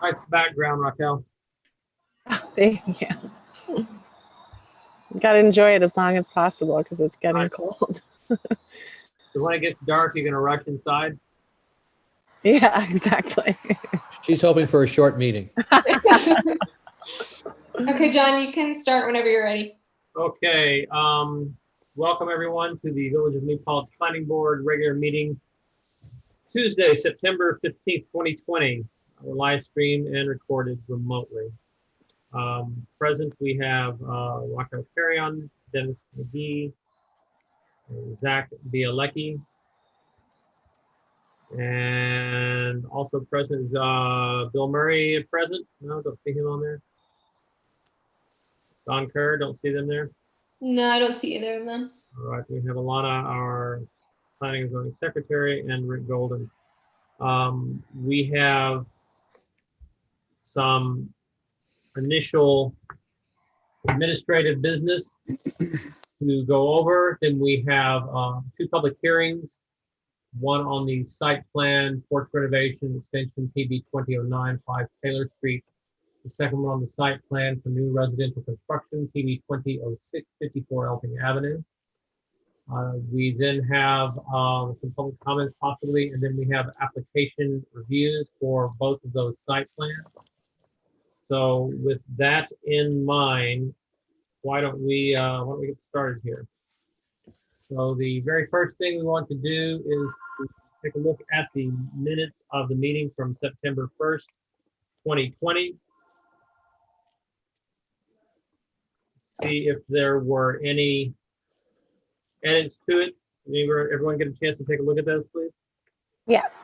Nice background, Raquel. Thank you. You gotta enjoy it as long as possible because it's getting Right. cold. So when it gets dark, you're gonna rush inside. Yeah, exactly. She's hoping for a short meeting. Okay, John, you can start whenever you're ready. Okay, welcome everyone to the Village of New Paltz Planning Board regular meeting, Tuesday, September 15th, 2020. We're live streamed and recorded remotely. Present, we have Raquel Carrion, Dennis McGee, and Zach Bielecki. And also present is Bill Murray present. No, don't see him on there. Don Kerr, don't see them there. No, I don't see either of them. All right, we have Alana, our planning and zoning secretary, and Rick Golden. We have some initial administrative business to go over. Then we have two public hearings, one on the site plan, porch renovation extension PB 2009 5 Taylor Street. The second one on the site plan for new residential construction, PB 2006 54 Elking Avenue. We then have some public comments possibly, and then we have application reviews for both of those site plans. So with that in mind, why don't we get started here? So the very first thing we want to do is to take a look at the minutes of the meeting from September 1st, 2020. See if there were any edits to it. Everyone get a chance to take a look at those, please? Yes.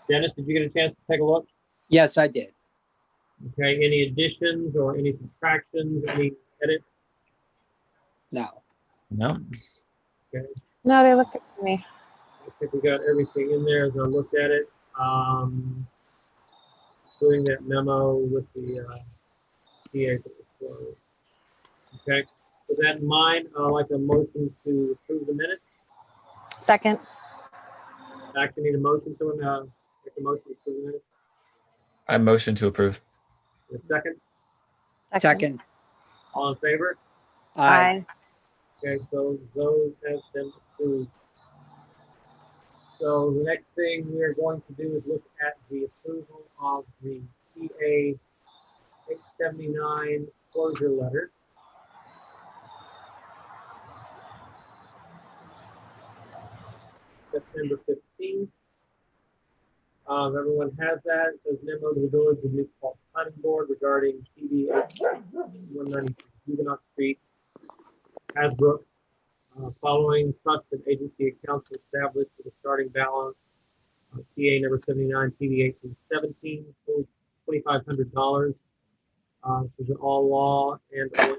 Dennis, did you get a chance to take a look? Yes, I did. Okay, any additions or any subtractions, any edits? No. No. Okay, No, they look good to me. I think we got everything in there as I looked at it. Including that memo with the PA. Okay, with that in mind, I'd like a motion to approve the minutes. Second. Actually, need a motion to make a motion to approve the minutes. I motion to approve. A second, Second. all in favor? Aye. Okay, so those have been approved. So the next thing we are going to do is look at the approval of the PA 879 closure letter. September 15th. Everyone has that. It says memo to the Village of New Paltz Planning Board regarding PB 193 Huguenot Street, Hasbrook. Following trust and agency accounts established for the starting balance, PA number 79, PB 1817, $2,500. So that all law and all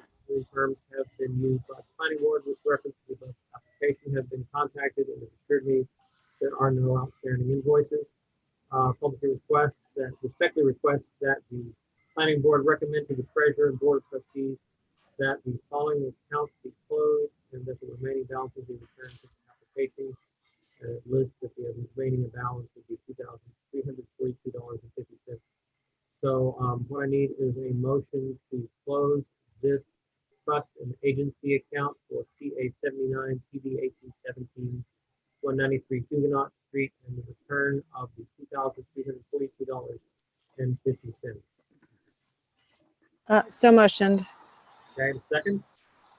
terms have been used by the planning board with reference to the application has been contacted and assured me there are no outstanding invoices. Publicly respectfully request that the planning board recommend to the treasurer and board of trustees that the following accounts be closed and that the remaining balances be returned to the application. It lists that the remaining balance would be $2,342.50. So what I need is a motion to close this trust and agency account for PA 79, PB 1817, 193 Huguenot Street, and the return of the $2,342.50. So motioned. Okay, second.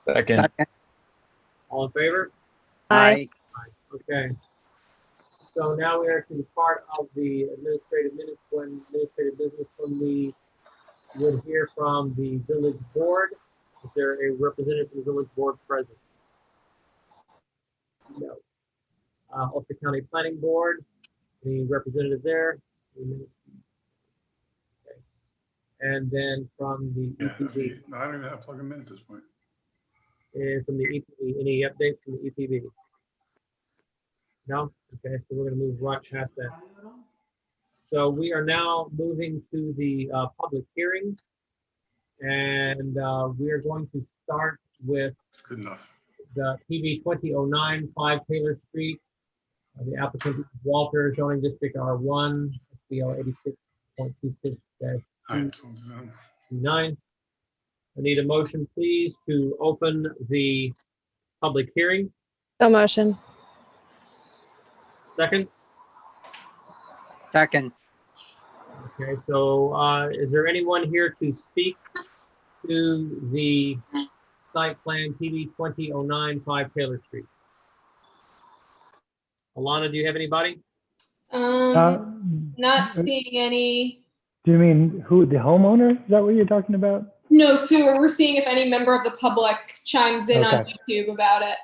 Second. All in favor? Aye. Okay. So now we are to the part of the administrative minutes when administrative business when we would hear from the village board. Is there a representative from the village board present? No. Ulster County Planning Board, any representative there? Okay. And then from the EPB. No, I don't even have to plug them in at this point. And from the EPB, any updates from the EPB? No? Okay, so we're going to move right past that. So we are now moving to the public hearing. And we are going to start with That's good enough. the PB 2009 5 Taylor Street. The applicant is Walter, zoning district R1, SBL 86.26-2 All right, so, 9. I need a motion, please, to open the public hearing. No motion. Second. Second. Okay, so is there anyone here to speak to the site plan PB 2009 5 Taylor Street? Alana, do you have anybody? Not seeing any. Do you mean who, the homeowner? Is that what you're talking about? No, Sue, we're seeing if any member of the public chimes in on Okay. YouTube about it.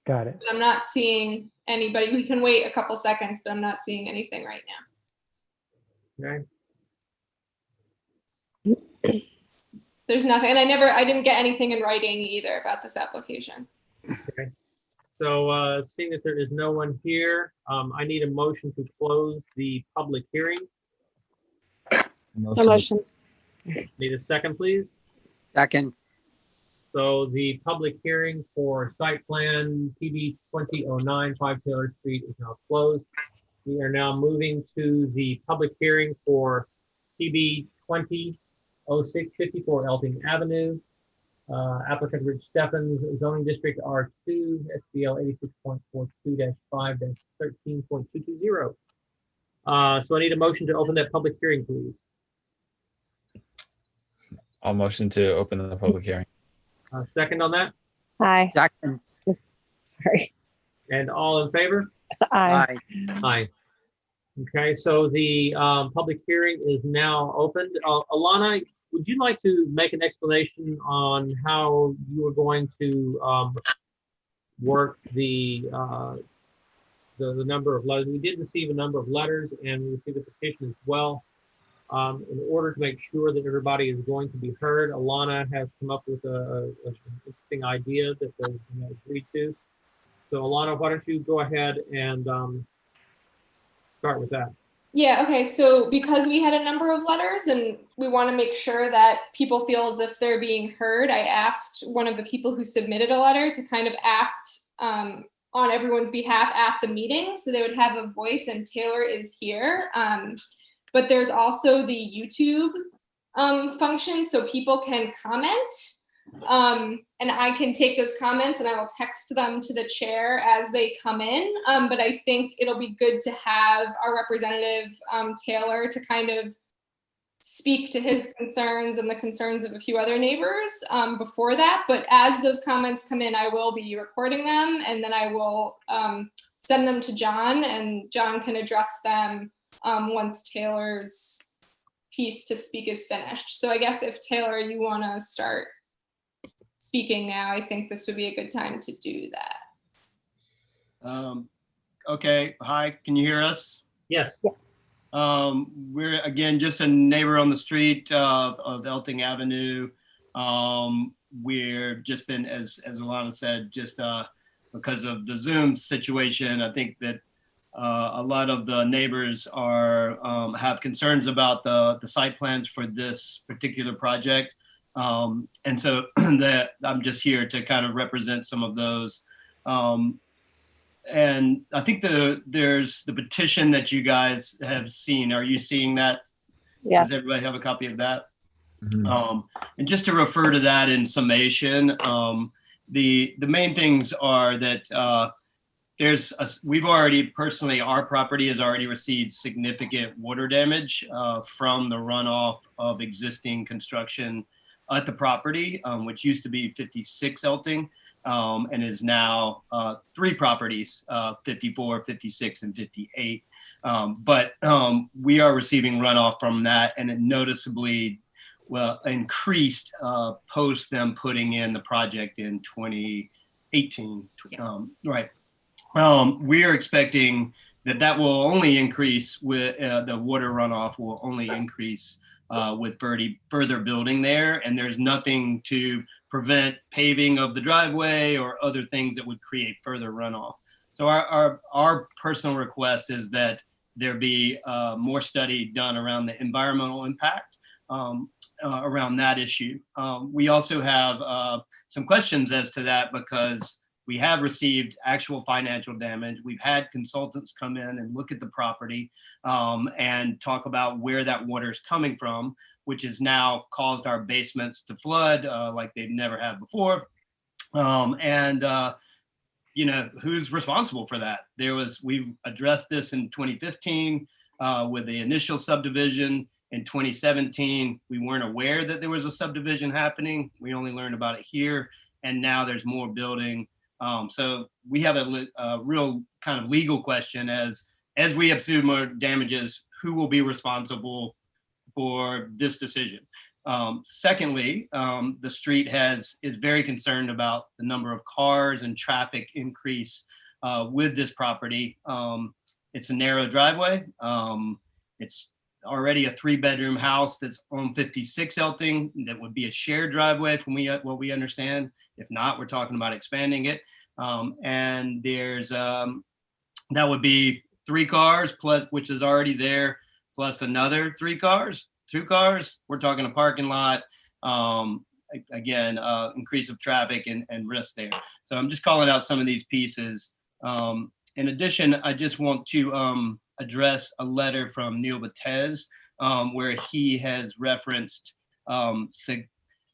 Got it. But I'm not seeing anybody. We can wait a couple seconds, but I'm not seeing anything right now. Okay. There's nothing, and I didn't get anything in writing either about this application. Okay. So seeing that there is no one here, I need a motion to close the public hearing. No motion. Need a second, please. Second. So the public hearing for site plan PB 2009 5 Taylor Street is now closed. We are now moving to the public hearing for PB 2006 54 Elting Avenue. Applicant Rich Steffens, zoning district R2, SBL 86.42-5-13.220. So I need a motion to open that public hearing, please. I'll motion to open the public hearing. Second on that, Aye. Second. Sorry. and all in favor? Aye. Aye. Aye. Okay, so the public hearing is now opened. Alana, would you like to make an explanation on how you are going to work the number of letters? We did receive a number of letters and we received a petition as well. In order to make sure that everybody is going to be heard, Alana has come up with an interesting idea that they'll agree to. So Alana, why don't you go ahead and start with that. Yeah, okay, so because we had a number of letters and we want to make sure that people feel as if they're being heard, I asked one of the people who submitted a letter to kind of act on everyone's behalf at the meeting so they would have a voice, and Taylor is here. But there's also the YouTube function so people can comment. And I can take those comments and I will text them to the chair as they come in. But I think it'll be good to have our representative, Taylor, to kind of speak to his concerns and the concerns of a few other neighbors before that. But as those comments come in, I will be recording them and then I will send them to John, and John can address them once Taylor's piece to speak is finished. So I guess if Taylor, you want to start speaking now, I think this would be a good time to do that. Okay, hi, can you hear us? Yes. We're again just a neighbor on the street of Elting Avenue. We're just been, as Alana said, just because of the Zoom situation, I think that a lot of the neighbors are have concerns about the site plans for this particular project. And so that I'm just here to kind of represent some of those. And I think there's the petition that you guys have seen. Are you seeing that? Yes. Does everybody have a copy of that? Mhm. And just to refer to that in summation, the main things are that we've already personally, our property has already received significant water damage from the runoff of existing construction at the property, which used to be 56 Elting, and is now 3 properties, 54, 56, and 58. But we are receiving runoff from that, and it noticeably increased post them putting in the project in 2018. Right. We are expecting that will only increase with the water runoff will only increase with further building there, and there's nothing to prevent paving of the driveway or other things that would create further runoff. So our personal request is that there be more study done around the environmental impact around that issue. We also have some questions as to that because we have received actual financial damage. We've had consultants come in and look at the property and talk about where that water is coming from, which has now caused our basements to flood like they've never had before. You know, who's responsible for that? We've addressed this in 2015 with the initial subdivision. In 2017, we weren't aware that there was a subdivision happening. We only learned about it here, and now there's more building. So we have a real kind of legal question as we absorb more damages, who will be responsible for this decision? Secondly, the street is very concerned about the number of cars and traffic increase with this property. It's a narrow driveway. It's already a 3-bedroom house that's on 56 Elting. That would be a shared driveway from what we understand. If not, we're talking about expanding it. And there's that would be 3 cars plus, which is already there, plus another 2 cars. We're talking a parking lot. Again, increase of traffic and risk there. So I'm just calling out some of these pieces. In addition, I just want to address a letter from Neil Battez, where he has referenced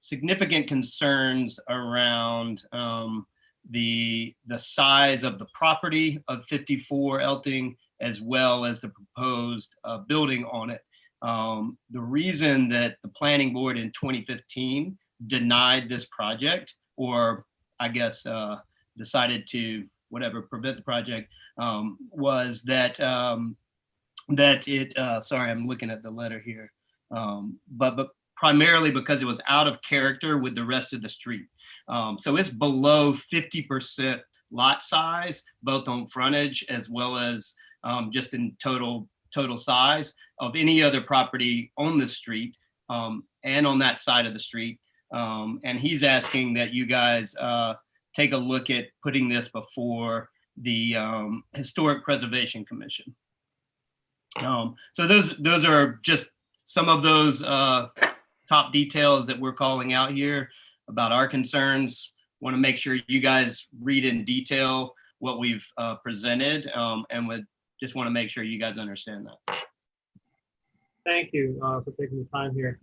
significant concerns around the size of the property of 54 Elting, as well as the proposed building on it. The reason that the planning board in 2015 denied this project, or I guess decided to prevent the project, was that sorry, I'm looking at the letter here, but primarily because it was out of character with the rest of the street. So it's below 50% lot size, both on frontage as well as just in total size of any other property on the street and on that side of the street. And he's asking that you guys take a look at putting this before the Historic Preservation Commission. So those are just some of those top details that we're calling out here about our concerns. Want to make sure you guys read in detail what we've presented, and would just want to make sure you guys understand that. Thank you for taking the time here.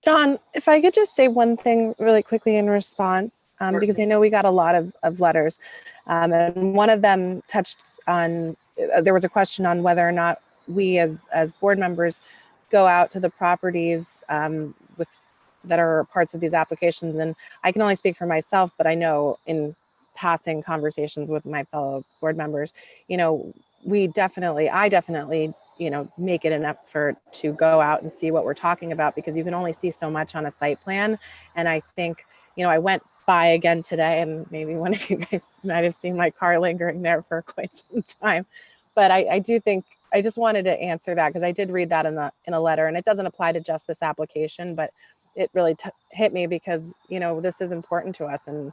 John, if I could just say one thing really quickly in response, because I know we got a lot of letters, and one of them touched on, there was a question on whether or not we as board members go out to the properties that are parts of these applications. And I can only speak for myself, but I know in passing conversations with my fellow board members, you know, I definitely, you know, make it an effort to go out and see what we're talking about, because you can only see so much on a site plan. And I think, you know, I went by again today, and maybe one of you guys might have seen my car lingering there for quite some time. But I do think, I just wanted to answer that, because I did read that in a letter, and it doesn't apply to just this application, but it really hit me because, you know, this is important to us. And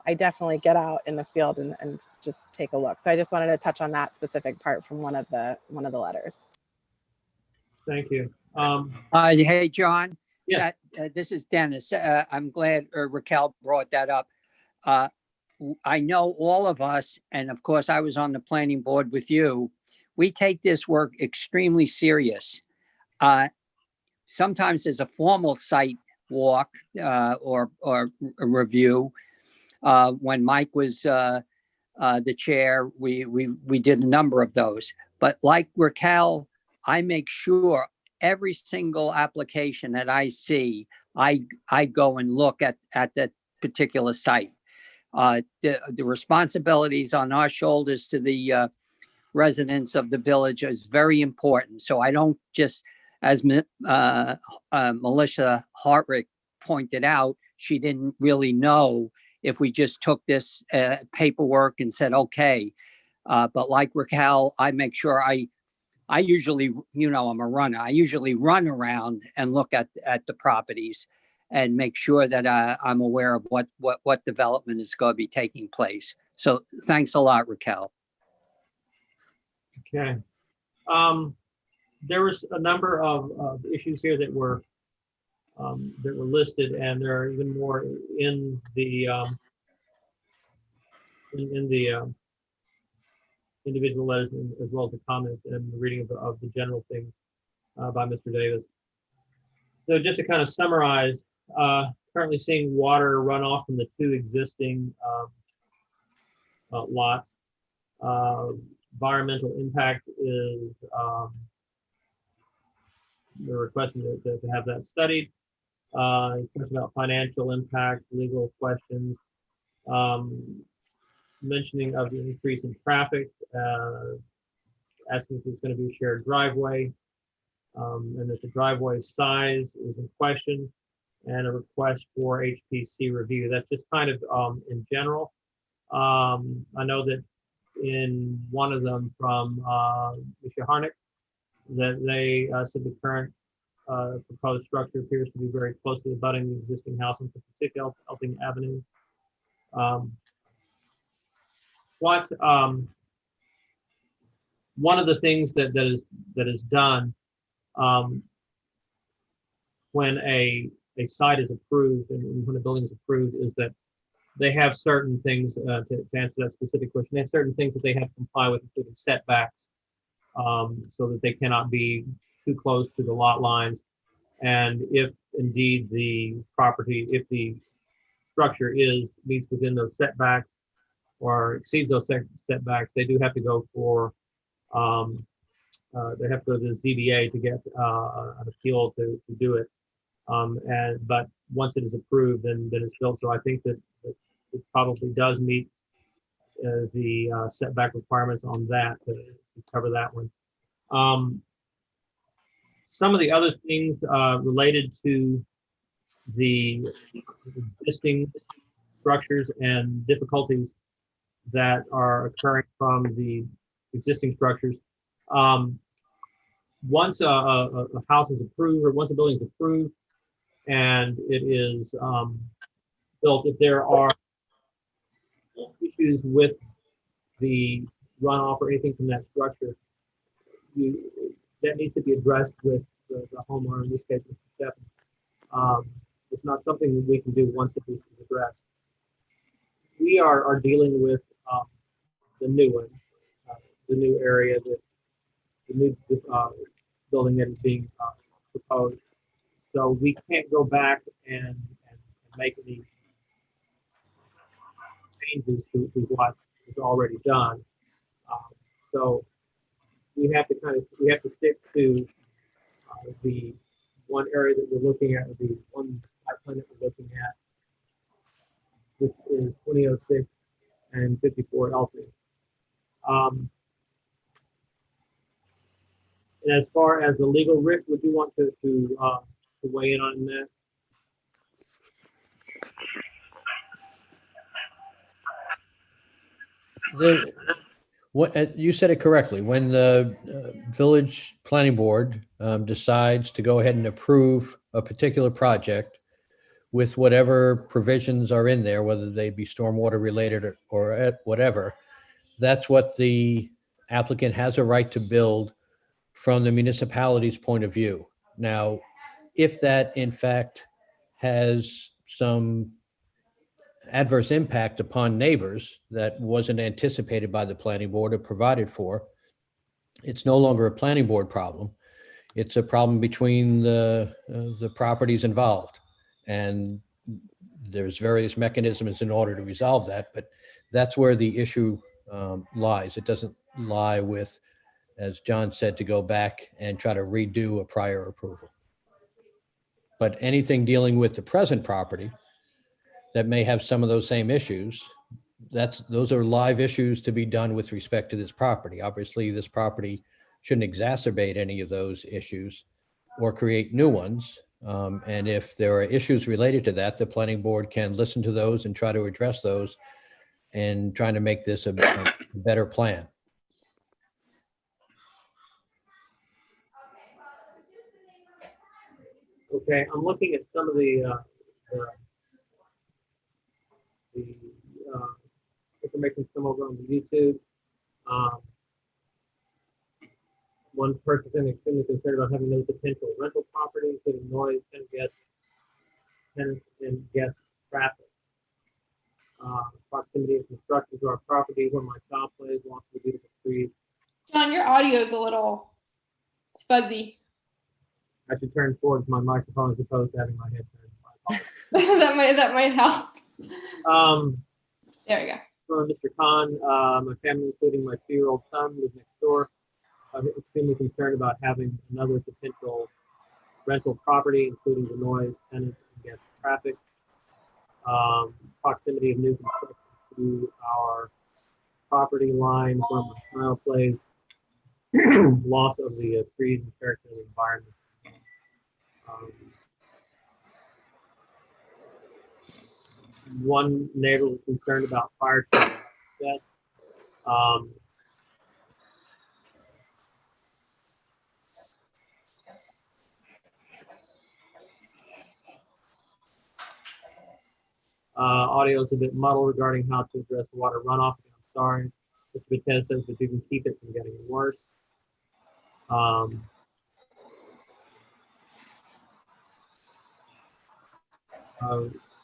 I definitely get out in the field and just take a look. So I just wanted to touch on that specific part from one of the letters. Thank you. Hey, John. Yeah. This is Dennis. I'm glad Raquel brought that up. I know all of us, and of course I was on the planning board with you, we take this work extremely serious. Sometimes there's a formal site walk or a review. When Mike was the chair, we did a number of those. But like Raquel, I make sure every single application that I see, I go and look at that particular site. The responsibilities on our shoulders to the residents of the village is very important. So I don't just, as Melissa Hartrick pointed out, she didn't really know if we just took this paperwork and said, okay. But like Raquel, I make sure I usually, you know, I'm a runner. I usually run around and look at the properties and make sure that I'm aware of what development is going to be taking place. So thanks a lot, Raquel. Okay. There was a number of issues here that were listed, and there are even more in the in the individual letters as well as the comments and the reading of the general things by Mr. Davis. So just to kind of summarize, currently seeing water run off from the two existing lots. Environmental impact is they're requesting to have that studied. Question about financial impacts, legal questions, mentioning of the increase in traffic, asking if it's going to be a shared driveway, and that the driveway size is in question, and a request for HPC review. That's just kind of in general. I know that in one of them from Mr. Harnick, that they said the current proposed structure appears to be very closely abutting the existing house on 56 Elting Avenue. One of the things that is done when a site is approved and when a building is approved is that they have certain things to answer that specific question. They have certain things that they have to comply with, including setbacks, so that they cannot be too close to the lot lines. And if indeed the property, if the structure meets within those setbacks or exceeds those setbacks, they do have to go for they have to go to the ZBA to get an appeal to do it. But once it is approved, then it's built. So I think that it probably does meet the setback requirements on that to cover that one. Some of the other things related to the existing structures and difficulties that are occurring from the existing structures. Once a house is approved, or once a building is approved and it is built, if there are issues with the runoff or anything from that structure, that needs to be addressed with the homeowner, in this case, Mr. Steffen. It's not something that we can do once it is addressed. We are dealing with the new one, the new area, the new building that is being proposed. So we can't go back and make any changes to what is already done. So we have to stick to the one area that we're looking at, the one site plan that we're looking at, which is 2006 and 54 Elton. And as far as the legal, Rick, would you want to weigh in on that? You said it correctly. When the village planning board decides to go ahead and approve a particular project with whatever provisions are in there, whether they be stormwater related or whatever, that's what the applicant has a right to build from the municipality's point of view. Now, if that in fact has some adverse impact upon neighbors that wasn't anticipated by the planning board or provided for, it's no longer a planning board problem. It's a problem between the properties involved. And there's various mechanisms in order to resolve that, but that's where the issue lies. It doesn't lie with, as John said, to go back and try to redo a prior approval. But anything dealing with the present property that may have some of those same issues, those are live issues to be done with respect to this property. Obviously, this property shouldn't exacerbate any of those issues or create new ones. And if there are issues related to that, the planning board can listen to those and try to address those and trying to make this a better plan. Okay, I'm looking at some of the information come over on the YouTube. One person is extremely concerned about having no potential rental property, including noise, tenant and guest traffic. Proximity of construction to our property where my child plays, walks the beautiful trees. John, your audio is a little fuzzy. I should turn towards my microphone as opposed to having my head turned. that might help. There we go. Hello, Mr. Khan, my family, including my 2-year-old son, lives next door. I'm extremely concerned about having another potential rental property, including the noise, tenants, and gas traffic. Proximity of new construction to our property line where my child plays. Loss of the trees and character of the environment. One neighbor was concerned about fire trucks. Audio is a bit muddled regarding how to address water runoff. I'm sorry. Mr. Bates says that you can keep it from getting worse.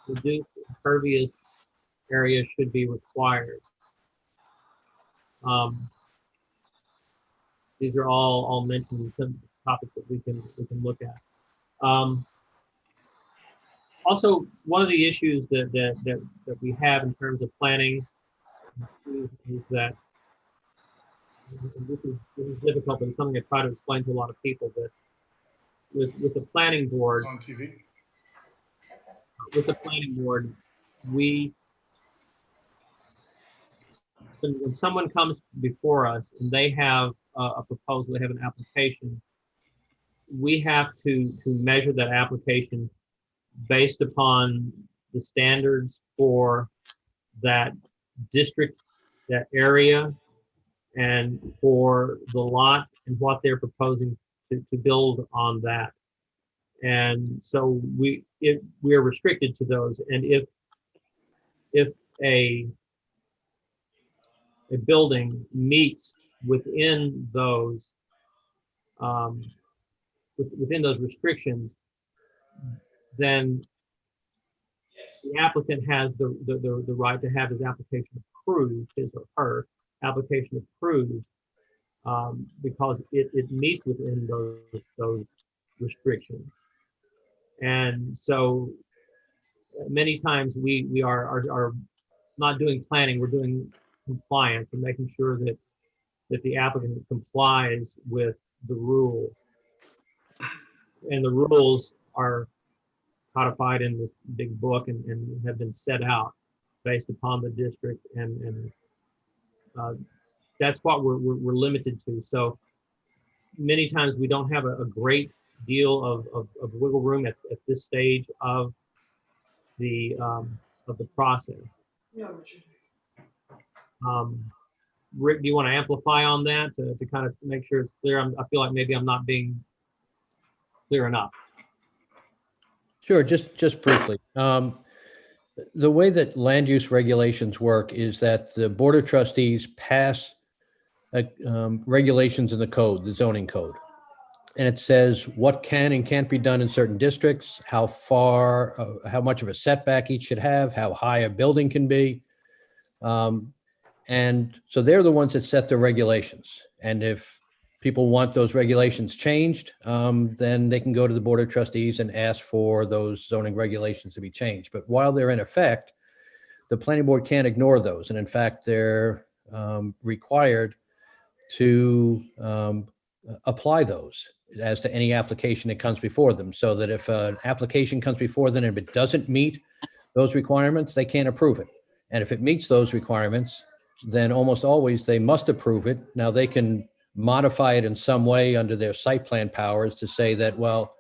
Reduced impervious area should be required. These are all mentioned in some topics that we can look at. Also, one of the issues that we have in terms of planning is that this is difficult, but it's something I try to explain to a lot of people that with the planning board, On TV. with the planning board, when someone comes before us and they have a proposal, they have an application, we have to measure that application based upon the standards for that district, that area, and for the lot and what they're proposing to build on that. And so we are restricted to those. And if a building meets within those within those restrictions, then the applicant has the right to have his application approved, his or her application approved, because it meets within those restrictions. And so many times we are not doing planning, we're doing compliance and making sure that the applicant complies with the rule. And the rules are codified in this big book and have been set out based upon the district, and that's what we're limited to. So many times we don't have a great deal of wiggle room at this stage of the process. Rick, do you want to amplify on that to kind of make sure it's clear? I feel like maybe I'm not being clear enough. Sure, just briefly. The way that land use regulations work is that the Board of Trustees pass regulations in the code, the zoning code. And it says what can and can't be done in certain districts, how far, how much of a setback each should have, how high a building can be. And so they're the ones that set the regulations. And if people want those regulations changed, then they can go to the Board of Trustees and ask for those zoning regulations to be changed. But while they're in effect, the planning board can't ignore those. And in fact, they're required to apply those as to any application that comes before them. So that if an application comes before them and if it doesn't meet those requirements, they can't approve it. And if it meets those requirements, then almost always they must approve it. Now they can modify it in some way under their site plan powers to say that, well,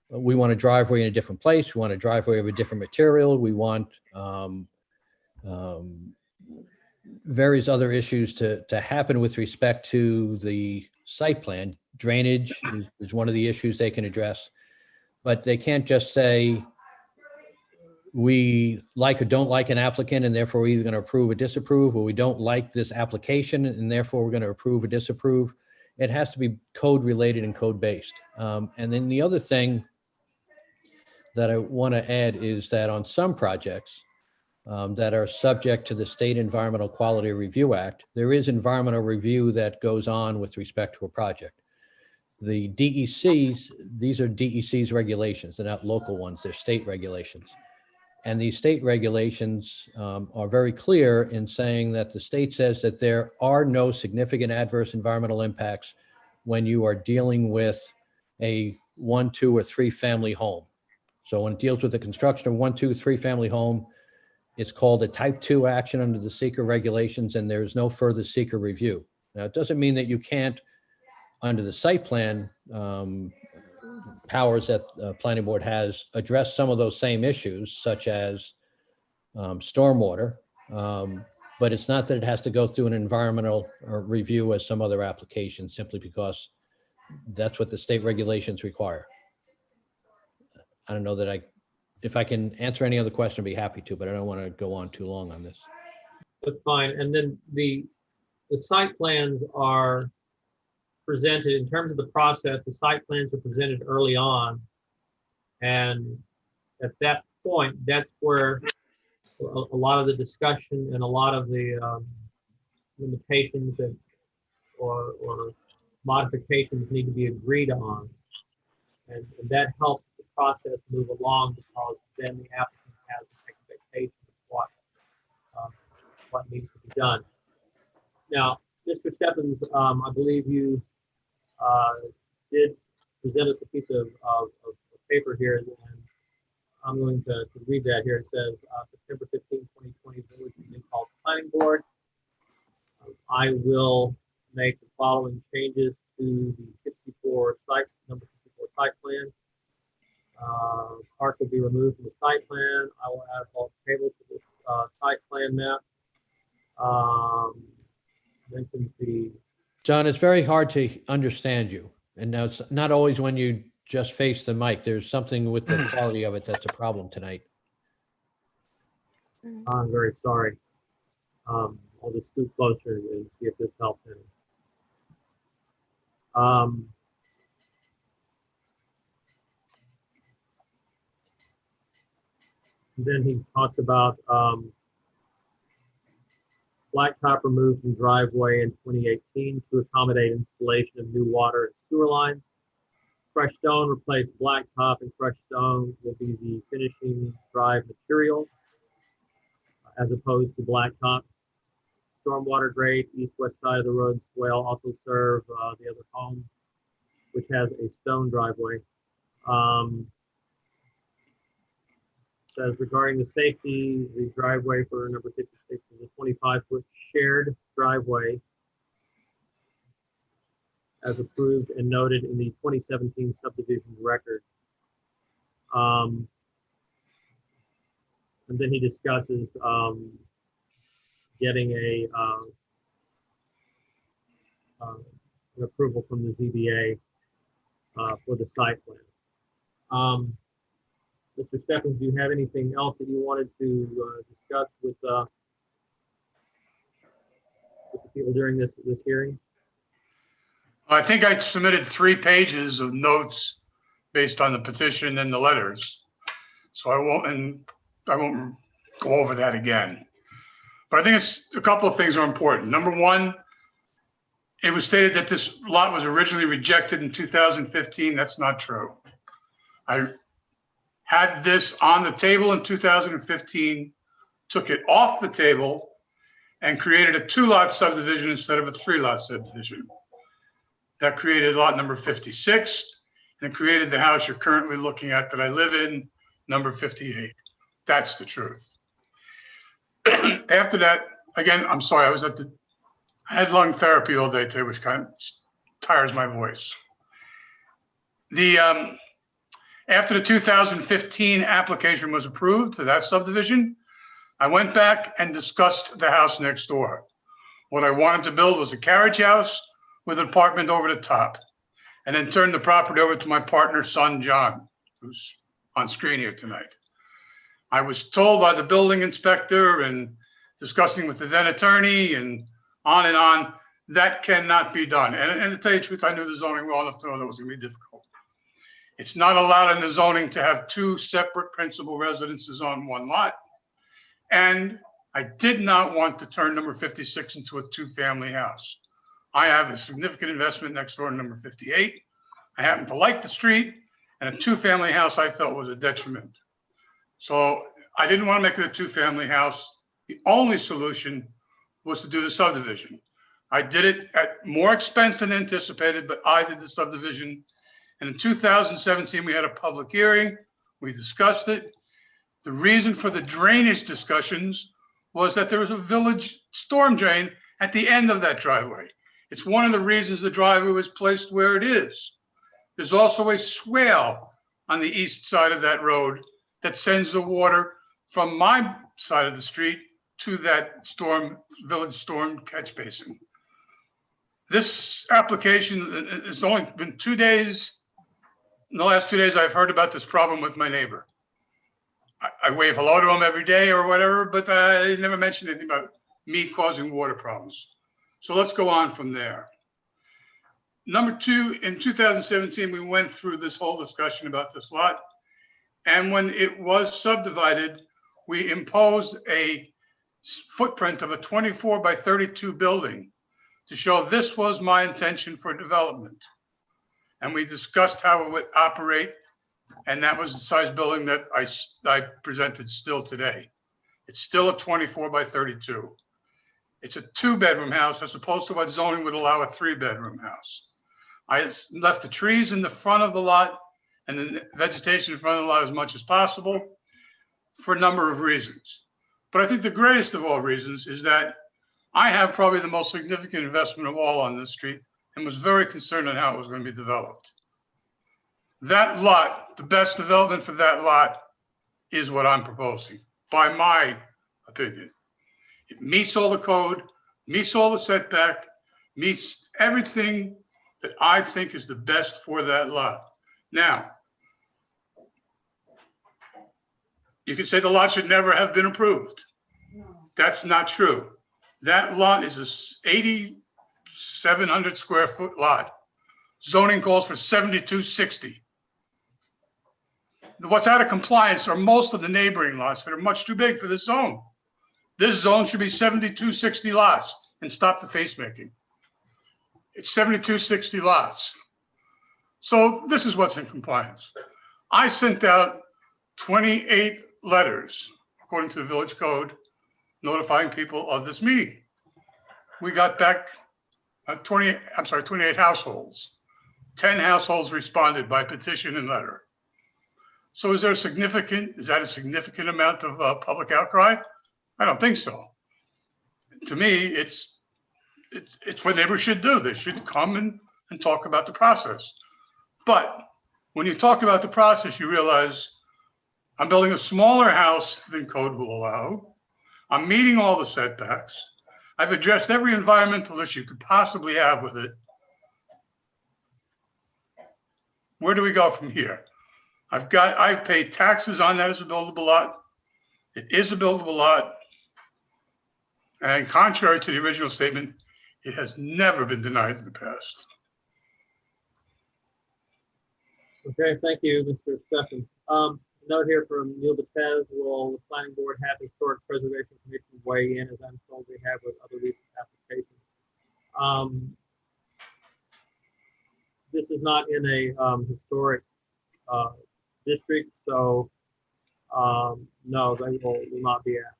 we want a driveway in a different place. We want a driveway of a different material. We want various other issues to happen with respect to the site plan. Drainage is one of the issues they can address, but they can't just say, we like or don't like an applicant and therefore we're either going to approve or disapprove, or we don't like this application and therefore we're going to approve or disapprove. It has to be code related and code based. And then the other thing that I want to add is that on some projects, that are subject to the State Environmental Quality Review Act, there is environmental review that goes on with respect to a project. The DECs, these are DEC's regulations. They're not local ones, they're state regulations. And these state regulations are very clear in saying that the state says that there are no significant adverse environmental impacts when you are dealing with a 1, 2, or 3 family home. So when it deals with the construction of 1, 2, 3 family home, it's called a type 2 action under the seeker regulations, and there's no further seeker review. Now, it doesn't mean that you can't, under the site plan powers that the planning board has, address some of those same issues, such as stormwater. But it's not that it has to go through an environmental review as some other application, simply because that's what the state regulations require. I don't know that if I can answer any other question, I'd be happy to, but I don't want to go on too long on this. That's fine. And then the site plans are presented in terms of the process. The site plans are presented early on. And at that point, that's where a lot of the discussion and a lot of the limitations that or modifications need to be agreed on. And that helps the process move along, because then the applicant has an expectation of what needs to be done. Now, Mr. Stephens, I believe you did present us a piece of paper here, and I'm going to read that here. It says, September 15, 2020, Village meeting called Planning Board. I will make the following changes to the 64 site, number 64 site plan. Park will be removed from the site plan. I will add bulk table to this site plan map. Mentions the. John, it's very hard to understand you. And now it's not always when you just face the mic. There's something with the quality of it that's a problem tonight. I'm very sorry. I'll just scoot closer and see if this helps any. Then he talks about blacktop removed from driveway in 2018 to accommodate installation of new water and sewer lines. Crushed stone replaced blacktop, and crushed stone will be the finishing drive material as opposed to blacktop. Stormwater grate, east-west side of the road swale also serve the other home, which has a stone driveway. Says regarding the safety, the driveway for number 56 is a 25-foot shared driveway as approved and noted in the 2017 subdivision record. And then he discusses getting an approval from the ZBA for the site plan. Mr. Stephens, do you have anything else that you wanted to discuss with the people during this hearing? I think I submitted 3 pages of notes based on the petition and the letters. So I won't go over that again. But I think it's a couple of things are important. Number one, it was stated that this lot was originally rejected in 2015. That's not true. I had this on the table in 2015, took it off the table, and created a 2-lot subdivision instead of a 3-lot subdivision. That created lot number 56, and it created the house you're currently looking at that I live in, number 58. That's the truth. After that, again, I'm sorry, I had lung therapy all day today, which kind of tires my voice. After the 2015 application was approved for that subdivision, I went back and discussed the house next door. What I wanted to build was a carriage house with an apartment over the top, and then turn the property over to my partner's son, John, who's on screen here tonight. I was told by the building inspector and discussing with the then attorney and on, that cannot be done. And to tell you the truth, I knew the zoning well enough to know that was gonna be difficult. It's not allowed in the zoning to have 2 separate principal residences on 1 lot. And I did not want to turn number 56 into a two-family house. I have a significant investment next door to number 58. I happen to like the street, and a two-family house I felt was a detriment. So I didn't want to make it a two-family house. The only solution was to do the subdivision. I did it at more expense than anticipated, but I did the subdivision. And in 2017, we had a public hearing. We discussed it. The reason for the drainage discussions was that there was a village storm drain at the end of that driveway. It's one of the reasons the driveway was placed where it is. There's also a swale on the east side of that road that sends the water from my side of the street to that village storm catch basin. This application has only been 2 days. In the last 2 days, I've heard about this problem with my neighbor. I wave hello to him every day or whatever, but I never mentioned anything about me causing water problems. So let's go on from there. Number two, in 2017, we went through this whole discussion about this lot. And when it was subdivided, we imposed a footprint of a 24 by 32 building to show this was my intention for development. And we discussed how it would operate. And that was the size building that I presented still today. It's still a 24 by 32. It's a 2-bedroom house as opposed to what zoning would allow a 3-bedroom house. I left the trees in the front of the lot and the vegetation in front of the lot as much as possible for a number of reasons. But I think the greatest of all reasons is that I have probably the most significant investment of all on this street and was very concerned on how it was going to be developed. That lot, the best development for that lot is what I'm proposing, by my opinion. It meets all the code, meets all the setback, meets everything that I think is the best for that lot. Now, you can say the lot should never have been approved. That's not true. That lot is a 8,700 square foot lot. Zoning calls for 7,260. What's out of compliance are most of the neighboring lots that are much too big for this zone. This zone should be 7,260 lots and stop the face making. It's 7,260 lots. So this is what's in compliance. I sent out 28 letters, according to the village code, notifying people of this meeting. We got back 28 households. 10 households responded by petition and letter. So is that a significant amount of public outcry? I don't think so. To me, it's what neighbors should do. They should come and talk about the process. But when you talk about the process, you realize I'm building a smaller house than code will allow. I'm meeting all the setbacks. I've addressed every environmental issue you could possibly have with it. Where do we go from here? I've paid taxes on that as a buildable lot. It is a buildable lot. And contrary to the original statement, it has never been denied in the past. Okay, thank you, Mr. Stephens. Note here from Neil Betez, will the planning board have historic preservation commission weigh in, as I'm told we have with other recent applications? This is not in a historic district, so no, they will not be asked.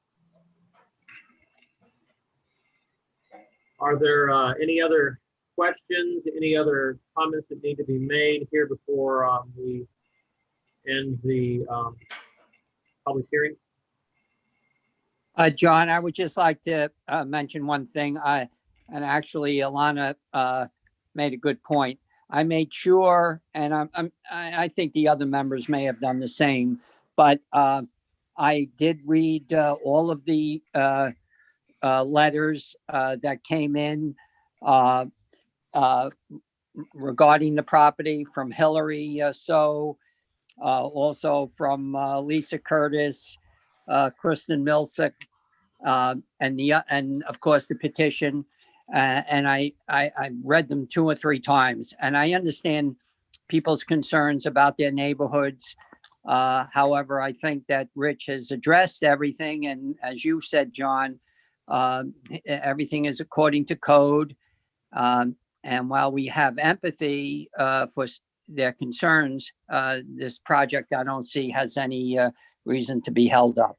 Are there any other questions, any other comments that need to be made here before we end the public hearing? John, I would just like to mention one thing. And actually, Alana made a good point. I made sure, and I think the other members may have done the same, but I did read all of the letters that came in regarding the property from Hillary also from Lisa Curtis, Kristen Milsick, and of course the petition. And I read them 2 or 3 times, and I understand people's concerns about their neighborhoods. However, I think that Rich has addressed everything. And as you said, John, everything is according to code. And while we have empathy for their concerns, this project I don't see has any reason to be held up.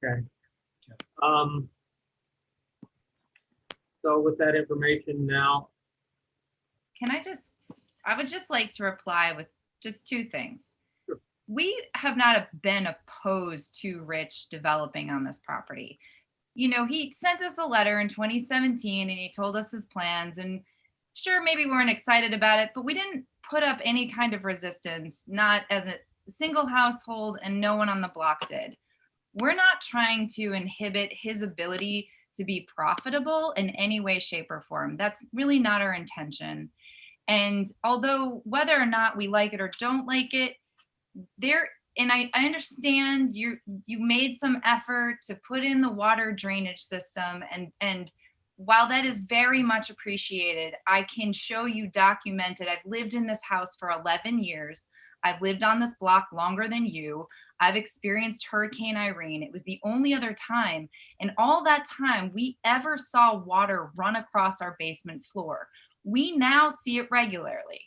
Okay. So with that information now, I would just like to reply with just two things. Sure. We have not been opposed to Rich developing on this property. You know, he sent us a letter in 2017 and he told us his plans, and sure, maybe we weren't excited about it, but we didn't put up any kind of resistance, not as a single household, and no one on the block did. We're not trying to inhibit his ability to be profitable in any way, shape, or form. That's really not our intention. And although whether or not we like it or don't like it, and I understand you made some effort to put in the water drainage system, and while that is very much appreciated, I can show you documented. I've lived in this house for 11 years. I've lived on this block longer than you. I've experienced Hurricane Irene. It was the only other time in all that time we ever saw water run across our basement floor. We now see it regularly.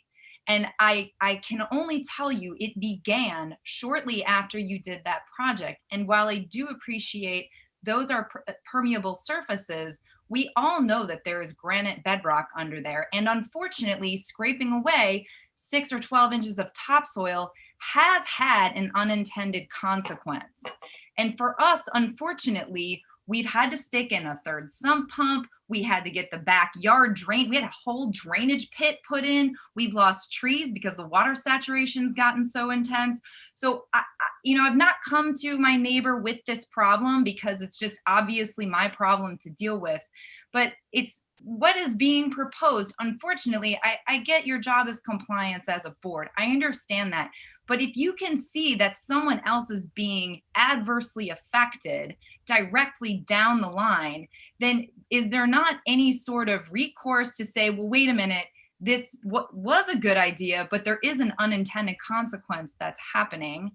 And I can only tell you it began shortly after you did that project. And while I do appreciate those are permeable surfaces, we all know that there is granite bedrock under there. And unfortunately, scraping away 6 or 12 inches of topsoil has had an unintended consequence. And for us, unfortunately, we've had to stick in a third sump pump. We had to get the backyard drained. We had a whole drainage pit put in. We've lost trees because the water saturation's gotten so intense. So, I've not come to my neighbor with this problem because it's just obviously my problem to deal with. But it's what is being proposed. Unfortunately, I get your job as compliance as a board. I understand that. But if you can see that someone else is being adversely affected directly down the line, then is there not any sort of recourse to say, well, wait a minute, this was a good idea, but there is an unintended consequence that's happening.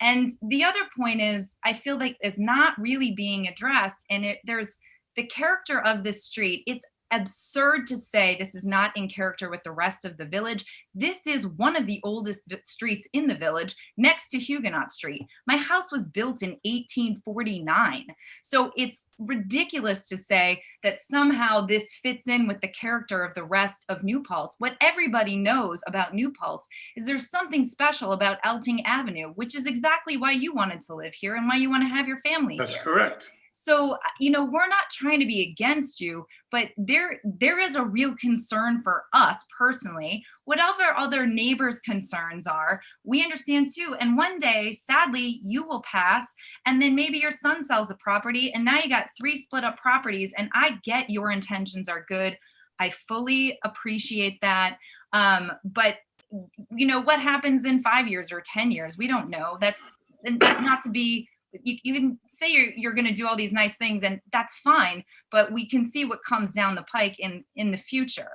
And the other point is, I feel like it's not really being addressed. And there's the character of this street. It's absurd to say this is not in character with the rest of the village. This is one of the oldest streets in the village, next to Huguenot Street. My house was built in 1849. So it's ridiculous to say that somehow this fits in with the character of the rest of New Paltz. What everybody knows about New Paltz is there's something special about Elting Avenue, which is exactly why you wanted to live here and why you want to have your family That's here. correct. So, we're not trying to be against you, but there is a real concern for us personally. Whatever other neighbors' concerns are, we understand too. And one day, sadly, you will pass, and then maybe your son sells the property, and now you got 3 split up properties. And I get your intentions are good. I fully appreciate that. But what happens in 5 years or 10 years? We don't know. That's not to be. You can say you're going to do all these nice things, and that's fine, but we can see what comes down the pike in the future.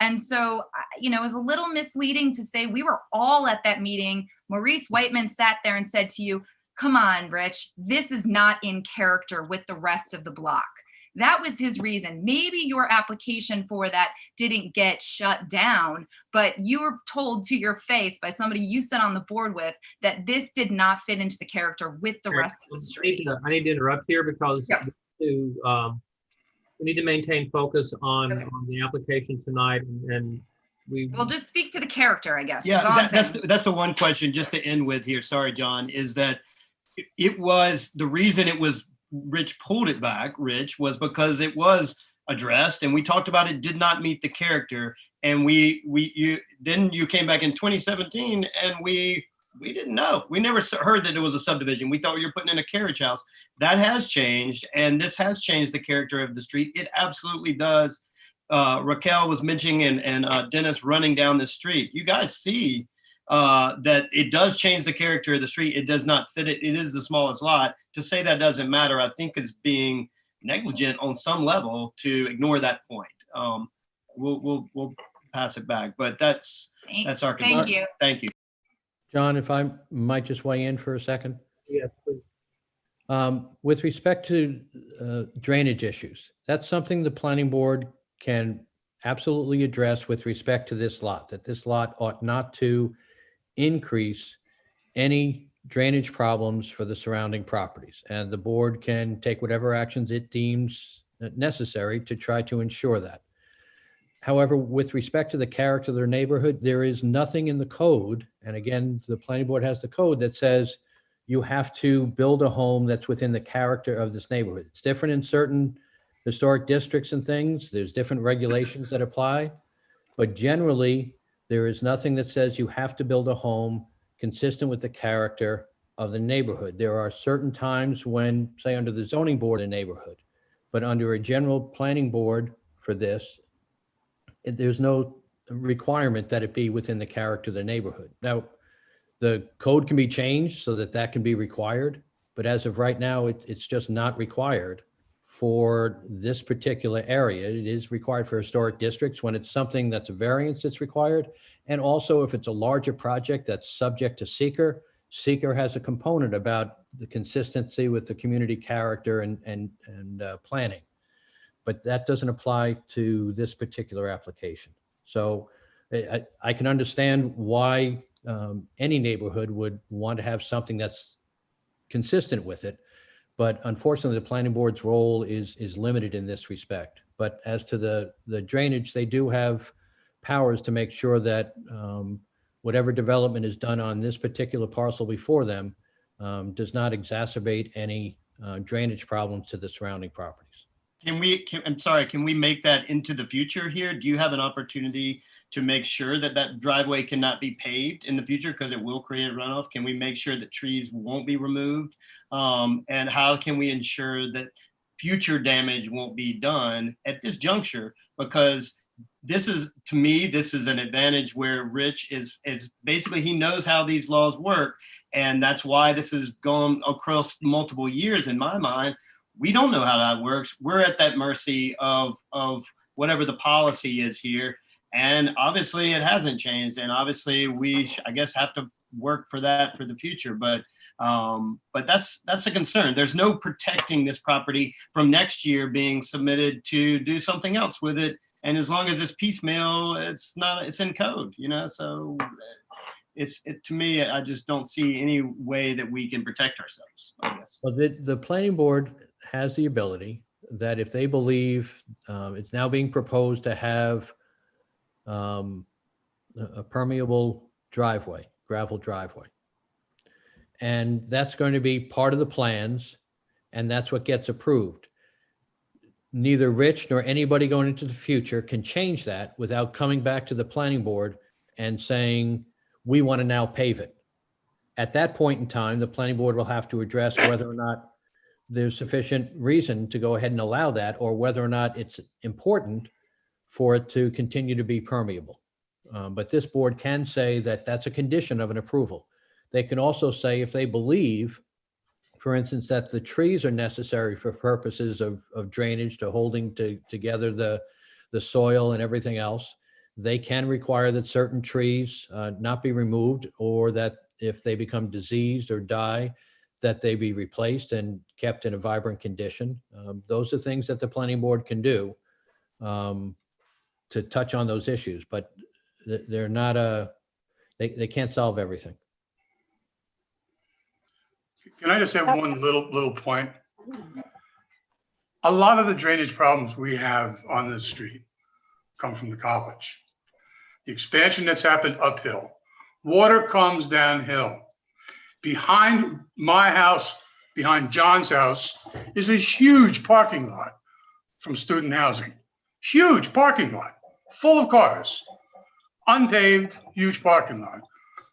And so, it was a little misleading to say we were all at that meeting. Maurice Whiteman sat there and said to you, come on, Rich, this is not in character with the rest of the block. That was his reason. Maybe your application for that didn't get shut down, but you were told to your face by somebody you sat on the board with that this did not fit into the character with the rest of the street. I need to interrupt here because Yeah. we need to maintain focus on, Okay. on the application tonight, and We'll just speak to the character, I guess. Yeah, is all I'm saying. that's the one question, just to end with here. Sorry, John, is that it was the reason it was Rich pulled it back, Rich, was because it was addressed and we talked about it did not meet the character. And then you came back in 2017 and we didn't know. We never heard that it was a subdivision. We thought you were putting in a carriage house. That has changed, and this has changed the character of the street. It absolutely does. Raquel was mentioning and Dennis running down the street. You guys see that it does change the character of the street. It does not fit it. It is the smallest lot. To say that doesn't matter, I think is being negligent on some level to ignore that point. We'll pass it back. But that's our concern. Thank you. Thank you. John, if I might just weigh in for a second. Yes, please. With respect to drainage issues, that's something the planning board can absolutely address with respect to this lot, that this lot ought not to increase any drainage problems for the surrounding properties. And the board can take whatever actions it deems necessary to try to ensure that. However, with respect to the character of their neighborhood, there is nothing in the code, and again, the planning board has the code that says you have to build a home that's within the character of this neighborhood. It's different in certain historic districts and things. There's different regulations that apply, but generally, there is nothing that says you have to build a home consistent with the character of the neighborhood. There are certain times when, say, under the zoning board, a neighborhood, but under a general planning board for this, there's no requirement that it be within the character of the neighborhood. Now, the code can be changed so that that can be required, but as of right now, it's just not required for this particular area. It is required for historic districts when it's something that's a variance that's required. And also if it's a larger project that's subject to seeker, seeker has a component about the consistency with the community character and planning. But that doesn't apply to this particular application. So I can understand why any neighborhood would want to have something that's consistent with it. But unfortunately, the planning board's role is limited in this respect. But as to the drainage, they do have powers to make sure that whatever development is done on this particular parcel before them does not exacerbate any drainage problems to the surrounding properties. Can we make that into the future here? Do you have an opportunity to make sure that that driveway cannot be paved in the future because it will create runoff? Can we make sure that trees won't be removed? And how can we ensure that future damage won't be done at this juncture? Because this is, to me, this is an advantage where Rich is basically, he knows how these laws work. And that's why this has gone across multiple years in my mind. We don't know how that works. We're at that mercy of whatever the policy is here. And obviously it hasn't changed. And obviously we, I guess, have to work for that for the future. But that's a concern. There's no protecting this property from next year being submitted to do something else with it. And as long as it's piecemeal, it's in code, you know? So to me, I just don't see any way that we can protect ourselves, I guess. Well, the planning board has the ability that if they believe it's now being proposed to have a permeable driveway, gravel driveway, and that's going to be part of the plans, and that's what gets approved. Neither Rich nor anybody going into the future can change that without coming back to the planning board and saying, we want to now pave it. At that point in time, the planning board will have to address whether or not there's sufficient reason to go ahead and allow that, or whether or not it's important for it to continue to be permeable. But this board can say that that's a condition of an approval. They can also say if they believe, for instance, that the trees are necessary for purposes of drainage to holding together the soil and everything else, they can require that certain trees not be removed, or that if they become diseased or die, that they be replaced and kept in a vibrant condition. Those are things that the planning board can do to touch on those issues, but they're not they can't solve everything. Can I just add one little point? A lot of the drainage problems we have on this street come from the college. The expansion that's happened uphill. Water comes downhill. Behind my house, behind John's house, is a huge parking lot from student housing. Huge parking lot, full of cars. Unpaved, huge parking lot.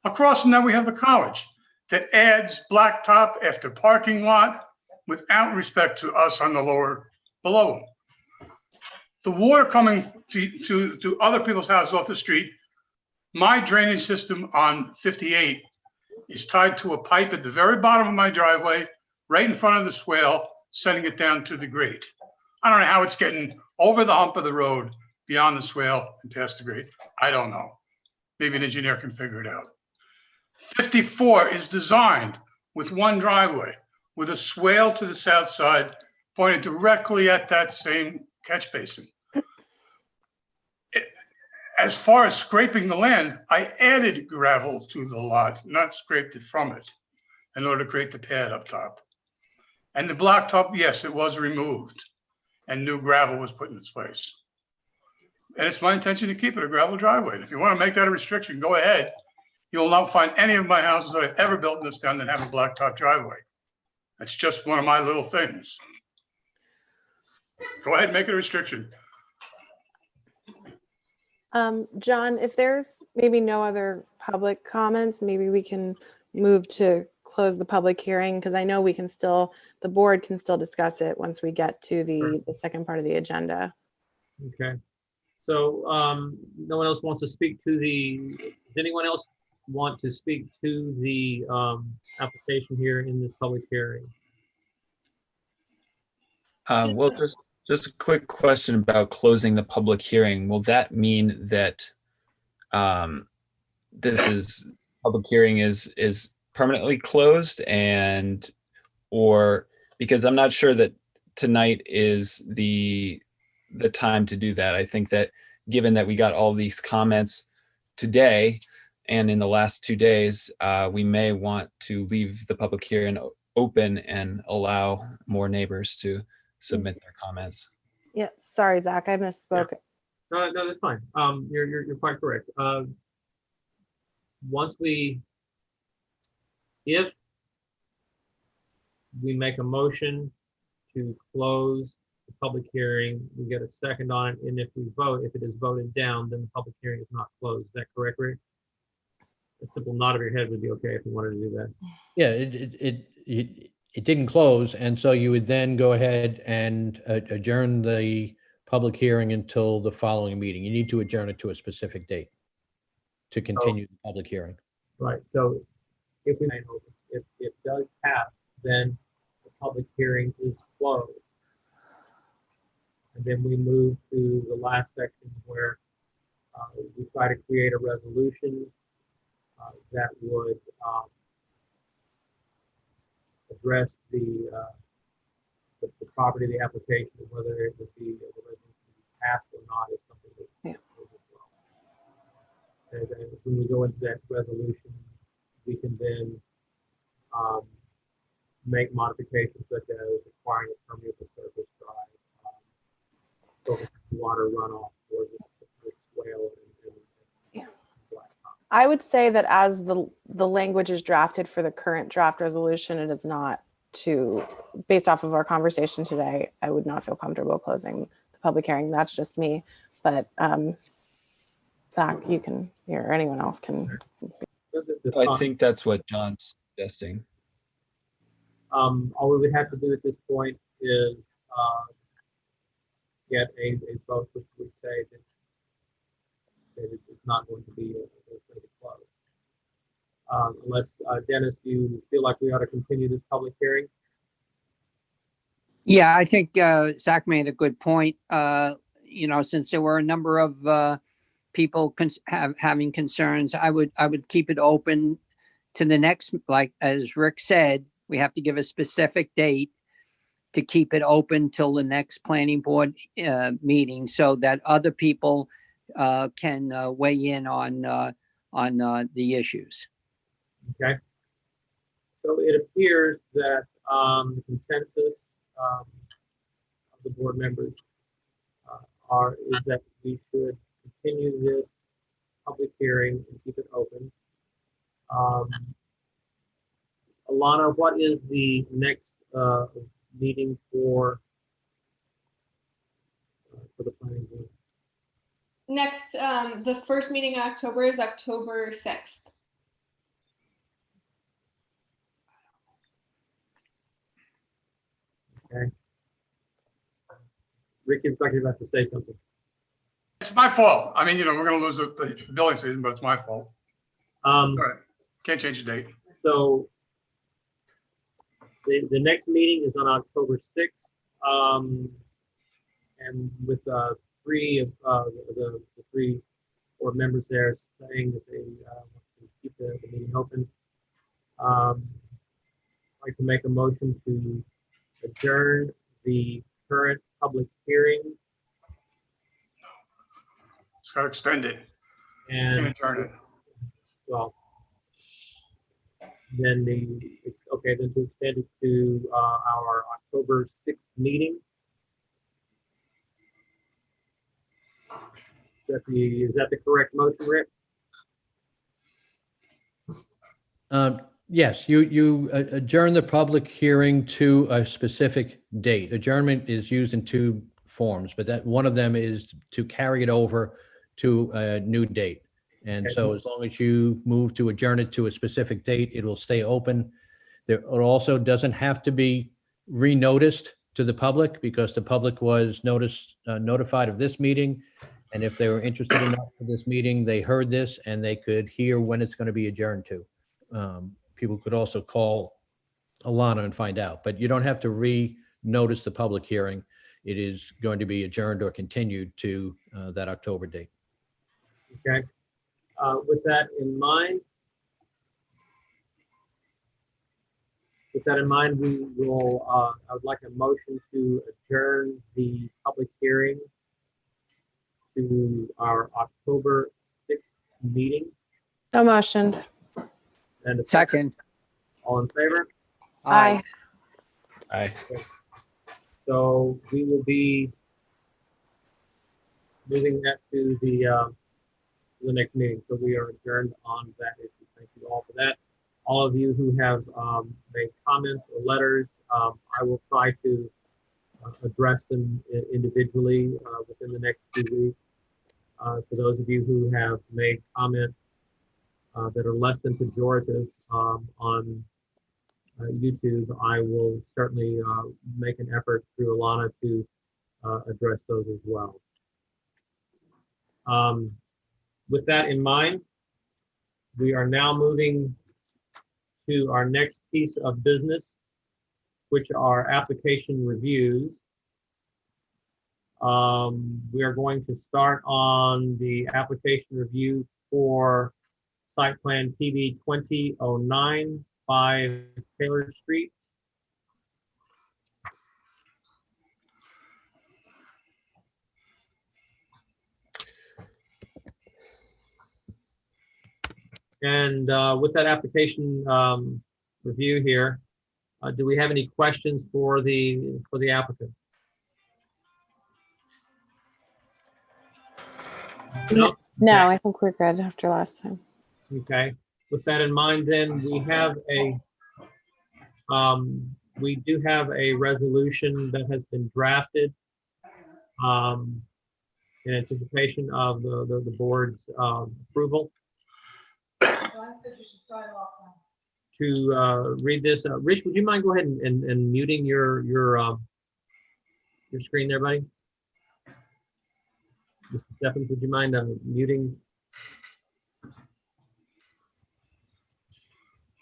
Across from that, we have the college that adds blacktop after parking lot without respect to us on the lower below. The water coming to other people's houses off the street, my drainage system on 58 is tied to a pipe at the very bottom of my driveway, right in front of the swale, sending it down to the grate. I don't know how it's getting over the hump of the road, beyond the swale and past the grate. I don't know. Maybe an engineer can figure it out. 54 is designed with one driveway, with a swale to the south side pointed directly at that same catch basin. As far as scraping the land, I added gravel to the lot, not scraped it from it, in order to create the pad up top. And the blacktop, yes, it was removed and new gravel was put in its place. And it's my intention to keep it a gravel driveway. And if you want to make that a restriction, go ahead. You'll not find any of my houses that I've ever built in this town that have a blacktop driveway. That's just one of my little things. Go ahead and make it a restriction. John, if there's maybe no other public comments, maybe we can move to close the public hearing, because I know we can still, the board can still discuss it once we get to the second part of the agenda. Okay. So no one else wants to speak to does anyone else want to speak to the application here in this public hearing? Well, just a quick question about closing the public hearing. Will that mean that public hearing is permanently closed, or because I'm not sure that tonight is the time to do that. I think that given that we got all these comments today and in the last 2 days, we may want to leave the public hearing open and allow more neighbors to submit their comments. Yeah, sorry, Zach, I misspoke. No, that's fine. You're quite correct. If we make a motion to close the public hearing, we get a second on it, and if it is voted down, then the public hearing is not closed. Is that correct, Rick? A simple nod of your head would be okay if you wanted to do that. Yeah, it didn't close, and so you would then go ahead and adjourn the public hearing until the following meeting. You need to adjourn it to a specific date to continue the public hearing. Right. So if it does pass, then the public hearing is closed. And then we move to the last section where we try to create a resolution that would address the property, the application, whether it would be the resolution passed or not is something that and then when we go into that resolution, we can then make modifications such as requiring a permeable surface drive, water runoff, or the swale. I would say that as the language is drafted for the current draft resolution, it is not based off of our conversation today, I would not feel comfortable closing the public hearing. That's just me. But Zach, you can, or anyone else can. I think that's what John's suggesting. All we would have to do at this point is get a vote which would say that it's not going to be closed. Unless, Dennis, you feel like we ought to continue this public hearing? Yeah, I think Zach made a good point. Since there were a number of people having concerns, I would keep it open to the next, like as Rick said, we have to give a specific date to keep it open till the next planning board meeting so that other people can weigh in on the issues. Okay. So it appears that the consensus of the board members is that we should continue this public hearing and keep it open. Alana, what is the next meeting for the planning board? Next, the first meeting in October is October 6th. Okay. Rick, you're about to say something. It's my fault. I mean, we're going to lose the building season, but it's my fault. All right. Can't change the date. So the next meeting is on October 6th. And with three of the three board board members there saying that they want to keep the meeting open. I'd like to make a motion to adjourn the current public hearing It's got to extend it. and, Can't turn it. well, then okay, then to extend it to our October 6th meeting. Is that the correct motion, Rick? Yes, you adjourn the public hearing to a specific date. Adjournment is used in two forms, but that one of them is to carry it over to a new date. And Okay. so as long as you move to adjourn it to a specific date, it will stay open. There it also doesn't have to be renoticed to the public because the public was notified of this meeting. And if they were interested enough for this meeting, they heard this and they could hear when it's going to be adjourned to. People could also call Alana and find out, but you don't have to re-notice the public hearing. It is going to be adjourned or continued to that October date. Okay. With that in mind, we will, I would like a motion to adjourn the public hearing to our October 6th meeting. So motioned. And a Second. All in favor? Aye. Aye. So we will be moving that to the next meeting. So we are adjourned on that issue. Thank you all for that. All of you who have made comments or letters, I will try to address them individually within the next 2 weeks. For those of you who have made comments that are less than pejorative on YouTube, I will certainly make an effort through Alana to address those as well. With that in mind, we are now moving to our next piece of business, which are application reviews. We are going to start on the application review for site plan PB 2009 5 Taylor Street. And with that application review here, do we have any questions for the applicant? No? No, Okay. I think we're good after last time. Okay. With that in mind, then we have we do have a resolution that has been drafted in anticipation of the board's approval. To read this, Rich, would you mind go ahead and muting your screen there, buddy? Mr. Stephens, would you mind muting?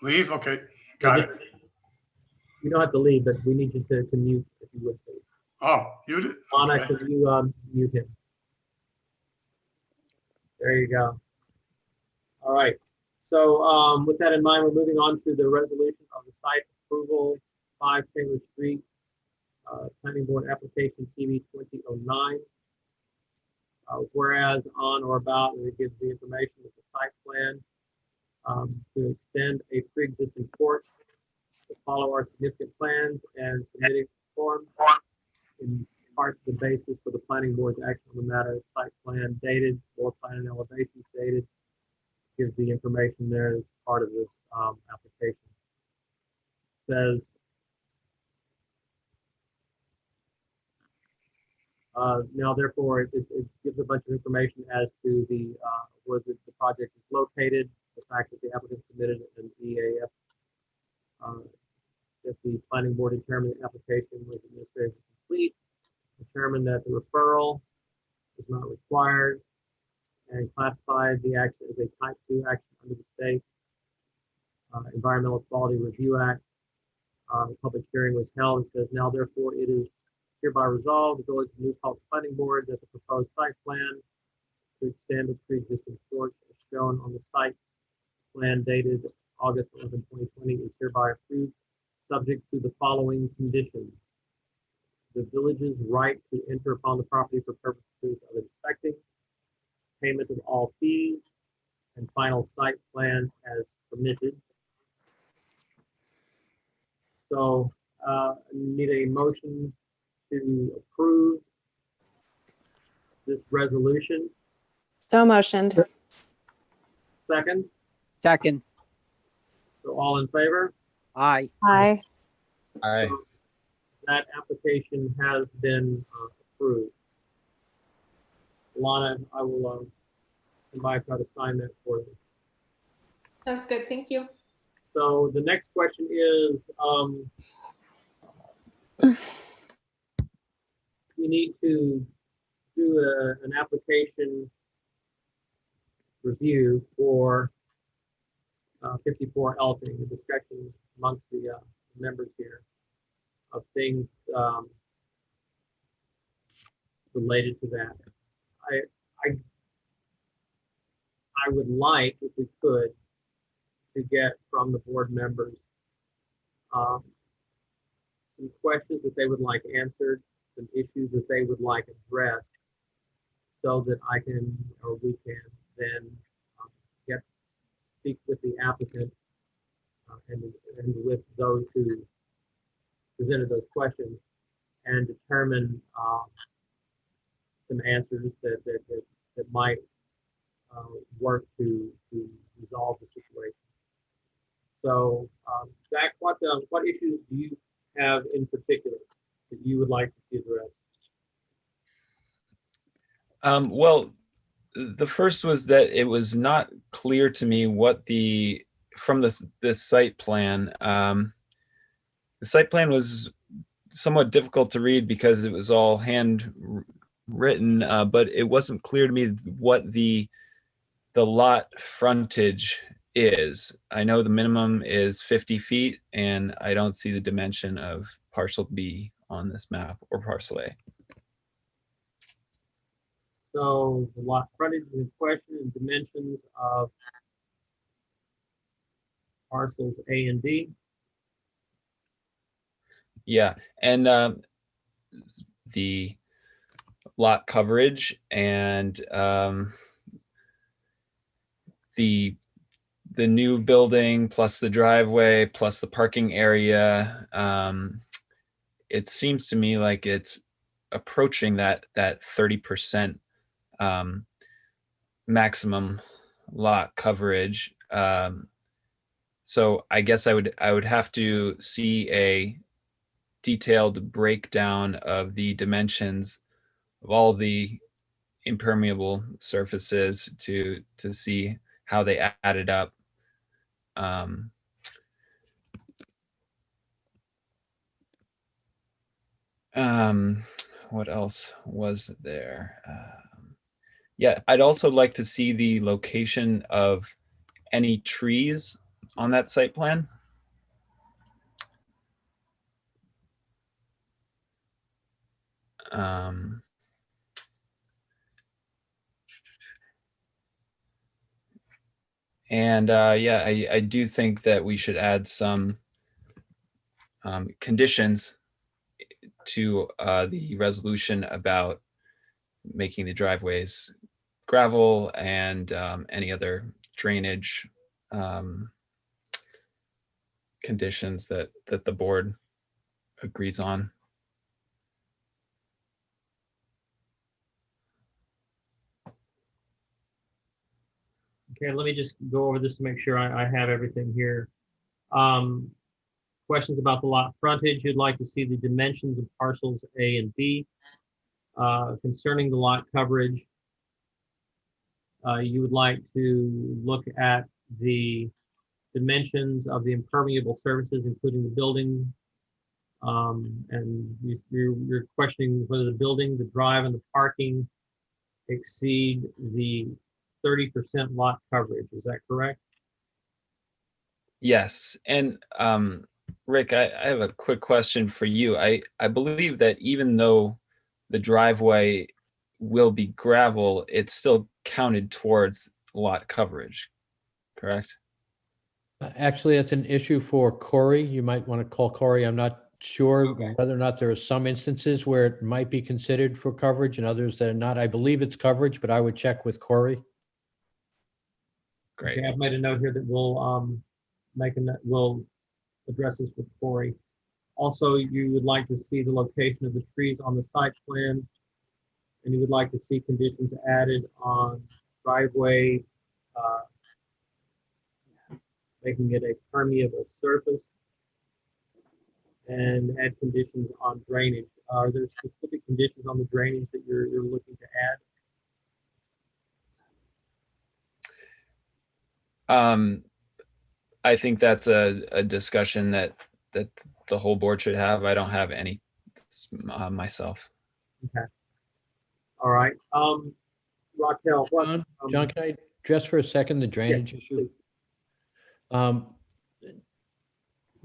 Leave? Okay, got it. You don't have to leave, but we need you to mute if you would, please. Oh, you did? Anna, Okay. could you mute him? There you go. All right. So with that in mind, we're moving on to the resolution of the site approval, 5 Taylor Street, planning board application PB 2009. Whereas on or about, and it gives the information with the site plan to extend a pre-existing porch, to follow our significant plans and submitting form in part the basis for the planning board's action on the matter. Site plan dated, floor plan and elevations dated, gives the information there as part of this application. Says now, therefore, it gives a bunch of information as to the where the project is located, the fact that the applicant submitted an EAF, that the planning board determined the application was administratively complete, determined that the referral is not required, and classified the action as a type 2 action under the state Environmental Quality Review Act. The public hearing was held. It says, now therefore it is hereby resolved, the Village of New Paltz Planning Board, that the proposed site plan to extend its pre-existing porch as shown on the site plan dated August 11, 2020 is hereby approved, subject to the following conditions. The village's right to enter upon the property for purposes of inspecting, payment of all fees, and final site plan as permitted. So, need a motion to approve this resolution. So motioned. Second, Second, so all in favor? aye. Aye. All right. So that application has been approved. Lana, I will somebody try to sign that for you. Sounds good. Thank you. So the next question is, you need to do an application review for 54 Elking, the discussion amongst the members here of things related to that. I would like, if we could, to get from the board members some questions that they would like answered, some issues that they would like addressed, so that I can, or we can then speak with the applicant and with those who presented those questions and determine some answers that might work to resolve the situation. So, Zach, what issues do you have in particular that you would like to see addressed? Well, the first was that it was not clear to me what from this site plan. The site plan was somewhat difficult to read because it was all handwritten, but it wasn't clear to me what the lot frontage is. I know the minimum is 50 feet, and I don't see the dimension of parcel B on this map or parcel A. So the lot frontage is in question and dimensions of parcels A and B. Yeah, and the lot coverage and the new building plus the driveway plus the parking area. It seems to me like it's approaching that 30% maximum lot coverage. So I guess I would have to see a detailed breakdown of the dimensions of all the impermeable surfaces to see how they added up. What else was there? Yeah, I'd also like to see the location of any trees on that site plan. And yeah, I do think that we should add some conditions to the resolution about making the driveways gravel and any other drainage conditions that the board agrees on. Okay, let me just go over this to make sure I have everything here. Questions about the lot frontage. You'd like to see the dimensions of parcels A and B. Concerning the lot coverage, you would like to look at the dimensions of the impermeable surfaces, including the building. And you're questioning whether the building, the drive, and the parking exceed the 30% lot coverage. Is that correct? Yes, and Rick, I have a quick question for you. I believe that even though the driveway will be gravel, it's still counted towards lot coverage, correct? Actually, that's an issue for Corey. You might want to call Corey. I'm not sure Okay. whether or not there are some instances where it might be considered for coverage and others that are not. I believe it's coverage, but I would check with Corey. Great. Okay, I've made a note here that we'll address this with Corey. Also, you would like to see the location of the trees on the site plan, and you would like to see conditions added on driveway, making it a permeable surface, and add conditions on drainage. Are there specific conditions on the drainage that you're looking to add? I think that's a discussion that the whole board should have. I don't have any myself. Okay. All right. Raquel, what? John, can I address for a second the drainage issue?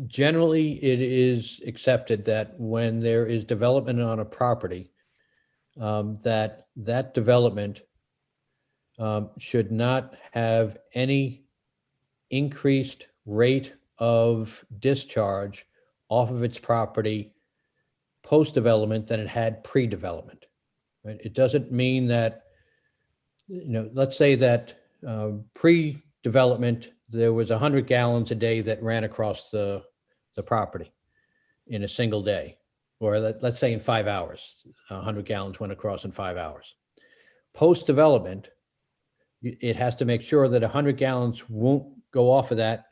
Generally, it is accepted that when there is development on a property, that development should not have any increased rate of discharge off of its property post-development than it had pre-development. Right? It doesn't mean that, let's say that pre-development, there was 100 gallons a day that ran across the property in a single day, or let's say in 5 hours, 100 gallons went across in 5 hours. Post-development, it has to make sure that 100 gallons won't go off of that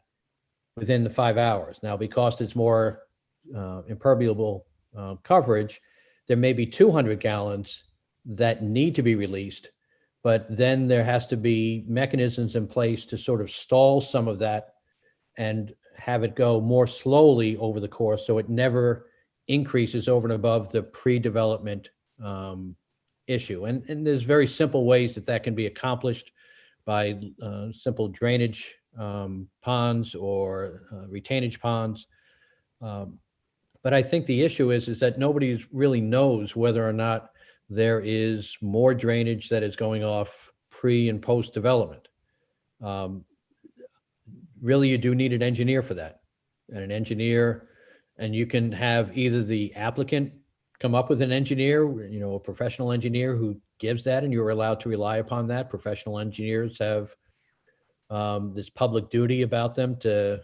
within the 5 hours. Now, because it's more impermeable coverage, there may be 200 gallons that need to be released, but then there has to be mechanisms in place to sort of stall some of that and have it go more slowly over the course so it never increases over and above the pre-development issue. And there's very simple ways that can be accomplished by simple drainage ponds or retainage ponds. But I think the issue is that nobody really knows whether or not there is more drainage that is going off pre and post development. Really, you do need an engineer for that, and you can have either the applicant come up with an engineer, a professional engineer who gives that, and you're allowed to rely upon that. Professional engineers have this public duty about them to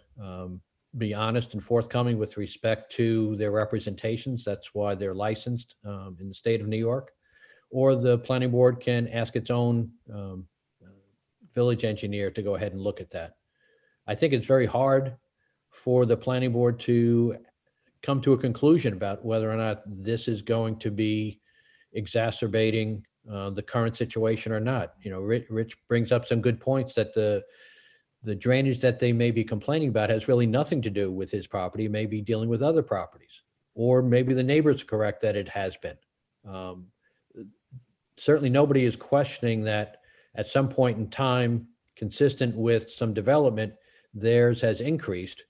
be honest and forthcoming with respect to their representations. That's why they're licensed in the state of New York. Or the planning board can ask its own village engineer to go ahead and look at that. I think it's very hard for the planning board to come to a conclusion about whether or not this is going to be exacerbating the current situation or not. Rich brings up some good points that the drainage that they may be complaining about has really nothing to do with his property. It may be dealing with other properties, or maybe the neighbor's correct that it has been. Certainly nobody is questioning that at some point in time, consistent with some development, theirs has increased,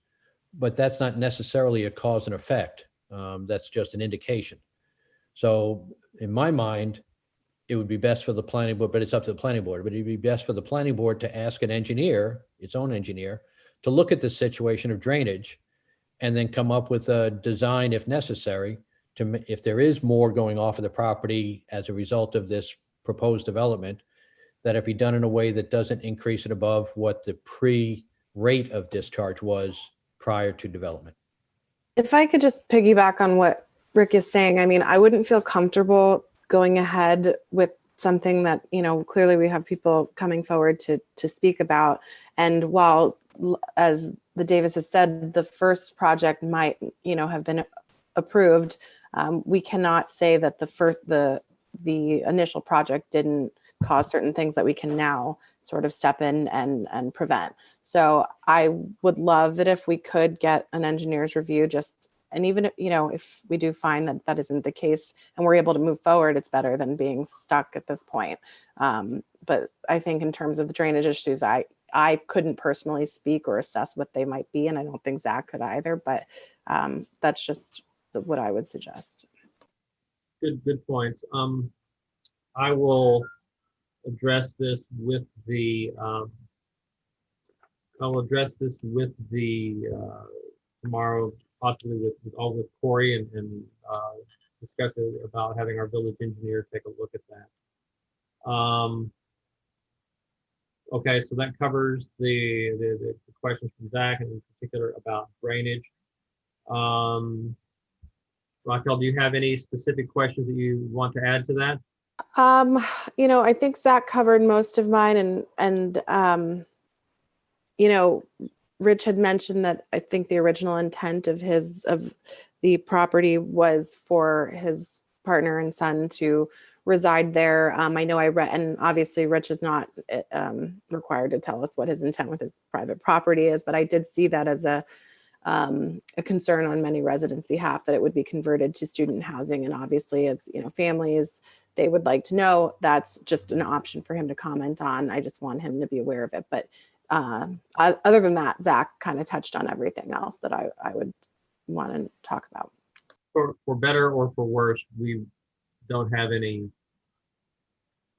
but that's not necessarily a cause and effect. That's just an indication. So in my mind, it would be best for the planning board, but it's up to the planning board, but it'd be best for the planning board to ask an engineer, its own engineer, to look at the situation of drainage and then come up with a design if necessary if there is more going off of the property as a result of this proposed development, that it be done in a way that doesn't increase it above what the pre-rate of discharge was prior to development. If I could just piggyback on what Rick is saying, I mean, I wouldn't feel comfortable going ahead with something that, clearly we have people coming forward to speak about. And while, as the Davis has said, the first project might, have been approved, we cannot say that the initial project didn't cause certain things that we can now sort of step in and prevent. So I would love that if we could get an engineer's review, and even if we do find that that isn't the case and we're able to move forward, it's better than being stuck at this point. But I think in terms of the drainage issues, I couldn't personally speak or assess what they might be, and I don't think Zach could either, but that's just what I would suggest. Good points. I will address this with the, tomorrow, possibly with Corey and discuss it about having our village engineer take a look at that. Okay, so that covers the questions from Zach, and in particular about drainage. Raquel, do you have any specific questions that you want to add to that? I think Zach covered most of mine, and Rich had mentioned that I think the original intent of the property was for his partner and son to reside there. I know I read, and obviously Rich is not required to tell us what his intent with his private property is, but I did see that as a concern on many residents' behalf, that it would be converted to student housing. And obviously, as families, they would like to know. That's just an option for him to comment on. I just want him to be aware of it. But other than that, Zach kind of touched on everything else that I would want to talk about. For better or for worse, we don't have any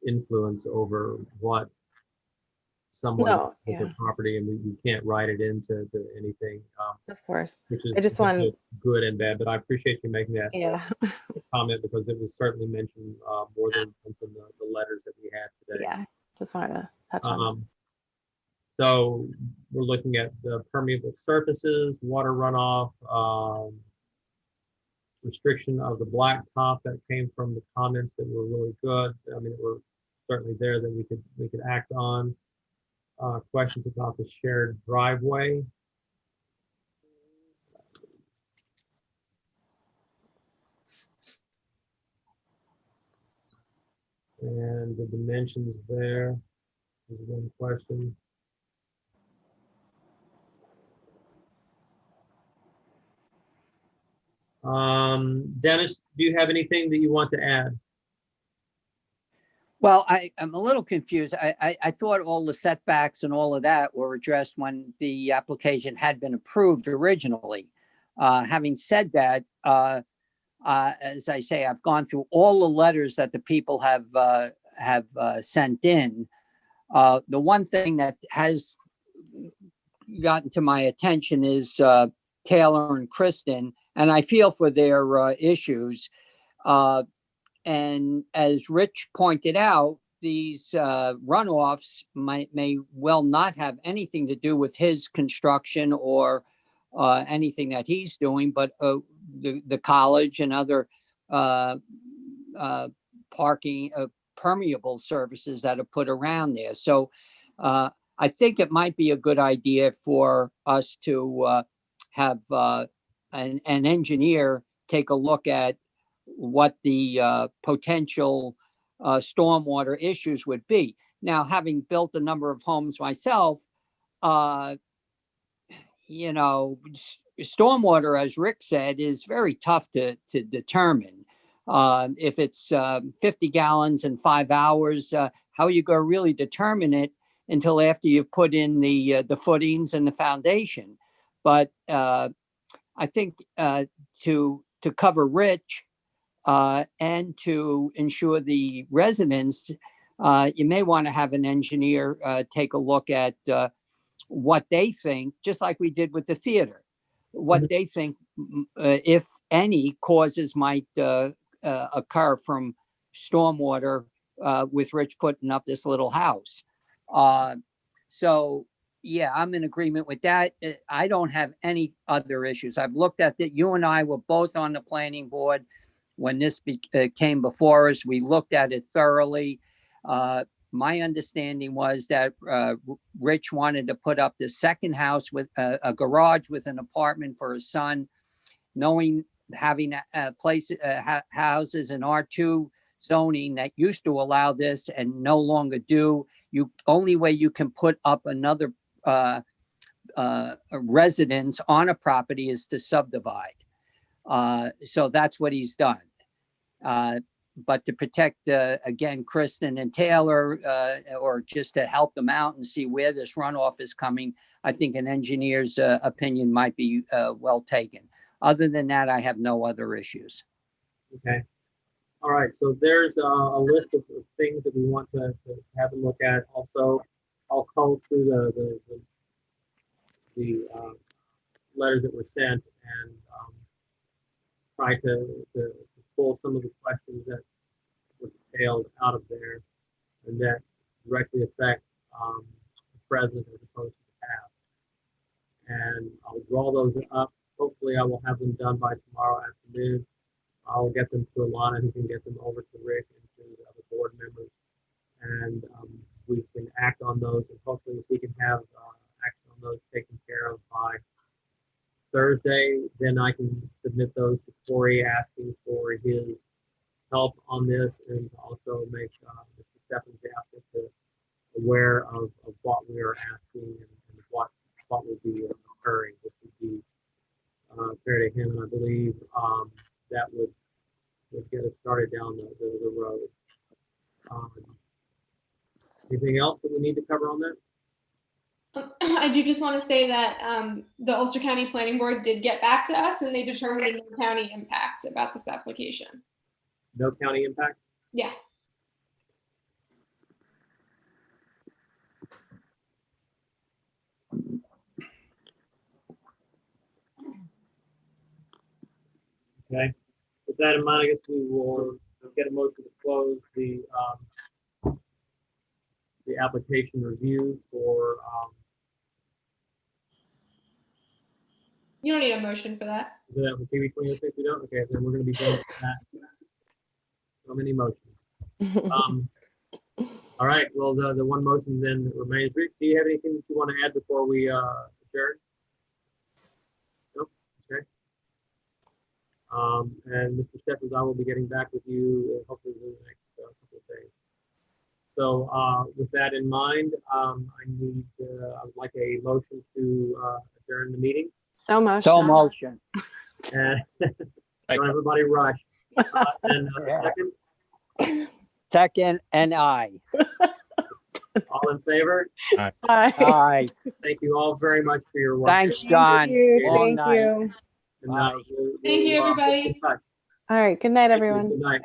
influence over what someone with their property, and we can't write it into anything. Of course, which is I just want good and bad, but I appreciate you making that comment, because it was certainly mentioned more than once in the letters that we had today. Yeah, just wanted to touch on. So we're looking at the permeable surfaces, water runoff, restriction of the blacktop that came from the comments that were really good. I mean, were certainly there that we could act on. Questions about the shared driveway. And the dimensions there is one question. Dennis, do you have anything that you want to add? Well, I'm a little confused. I thought all the setbacks and all of that were addressed when the application had been approved originally. Having said that, as I say, I've gone through all the letters that the people have sent in. The one thing that has gotten to my attention is Taylor and Kristen, and I feel for their issues. And as Rich pointed out, these runoffs may well not have anything to do with his construction or anything that he's doing, but the college and other parking permeable services that are put around there. So I think it might be a good idea for us to have an engineer take a look at what the potential stormwater issues would be. Now, having built a number of homes myself, stormwater, as Rick said, is very tough to determine. If it's 50 gallons in 5 hours, how are you going to really determine it until after you've put in the footings and the foundation? But I think to cover Rich, and to ensure the residents, you may want to have an engineer take a look at what they think, just like we did with the theater, what they think, if any, causes might occur from stormwater with Rich putting up this little house. So, yeah, I'm in agreement with that. I don't have any other issues. I've looked at that. You and I were both on the planning board when this came before us. We looked at it thoroughly. My understanding was that Rich wanted to put up the second house with a garage with an apartment for his son, knowing having houses in R2 zoning that used to allow this and no longer do. Only way you can put up another residence on a property is to subdivide. So that's what he's done. But to protect, again, Kristen and Taylor, or just to help them out and see where this runoff is coming, I think an engineer's opinion might be well taken. Other than that, I have no other issues. Okay. All right, so there's a list of things that we want to have them look at. Also, I'll call through the letters that were sent and try to pull some of the questions that were detailed out of there and that directly affect the present as opposed to the past. And I'll draw those up. Hopefully, I will have them done by tomorrow afternoon. I'll get them to Alana, who can get them over to Rick and to the other board members. And we can act on those, and hopefully if we can have action on those taken care of by Thursday, then I can submit those to Corey asking for his help on this and also make Mr. Stephens aware of what we are asking and what will be occurring. This would be fair to him, and I believe that would get us started down the road. Anything else that we need to cover on that? I do just want to say that the Ulster County Planning Board did get back to us and they determined no county impact about this application. No county impact? Yeah. Okay. With that in mind, I guess we will get a motion to close the application review for. You don't need a motion for that. Is that for TV 2006? We don't? Okay, then we're going to be doing that. So many motions. All right, well, the one motion then remains. Rick, do you have anything that you want to add before we adjourn? No? Okay. And Mr. Stephens, I will be getting back with you hopefully in the next couple of days. So with that in mind, I would like a motion to adjourn the meeting. So much. So motion. And don't everybody rush. And Yeah. second, Second and I. all in favor? Bye. Aye. Thank you all very much for your work. Thanks, John. Thank you. Long Thank night. you. And, Bye. we'll Thank you, keep in everybody. touch. All right. Good night, Thank you. everyone. Good night.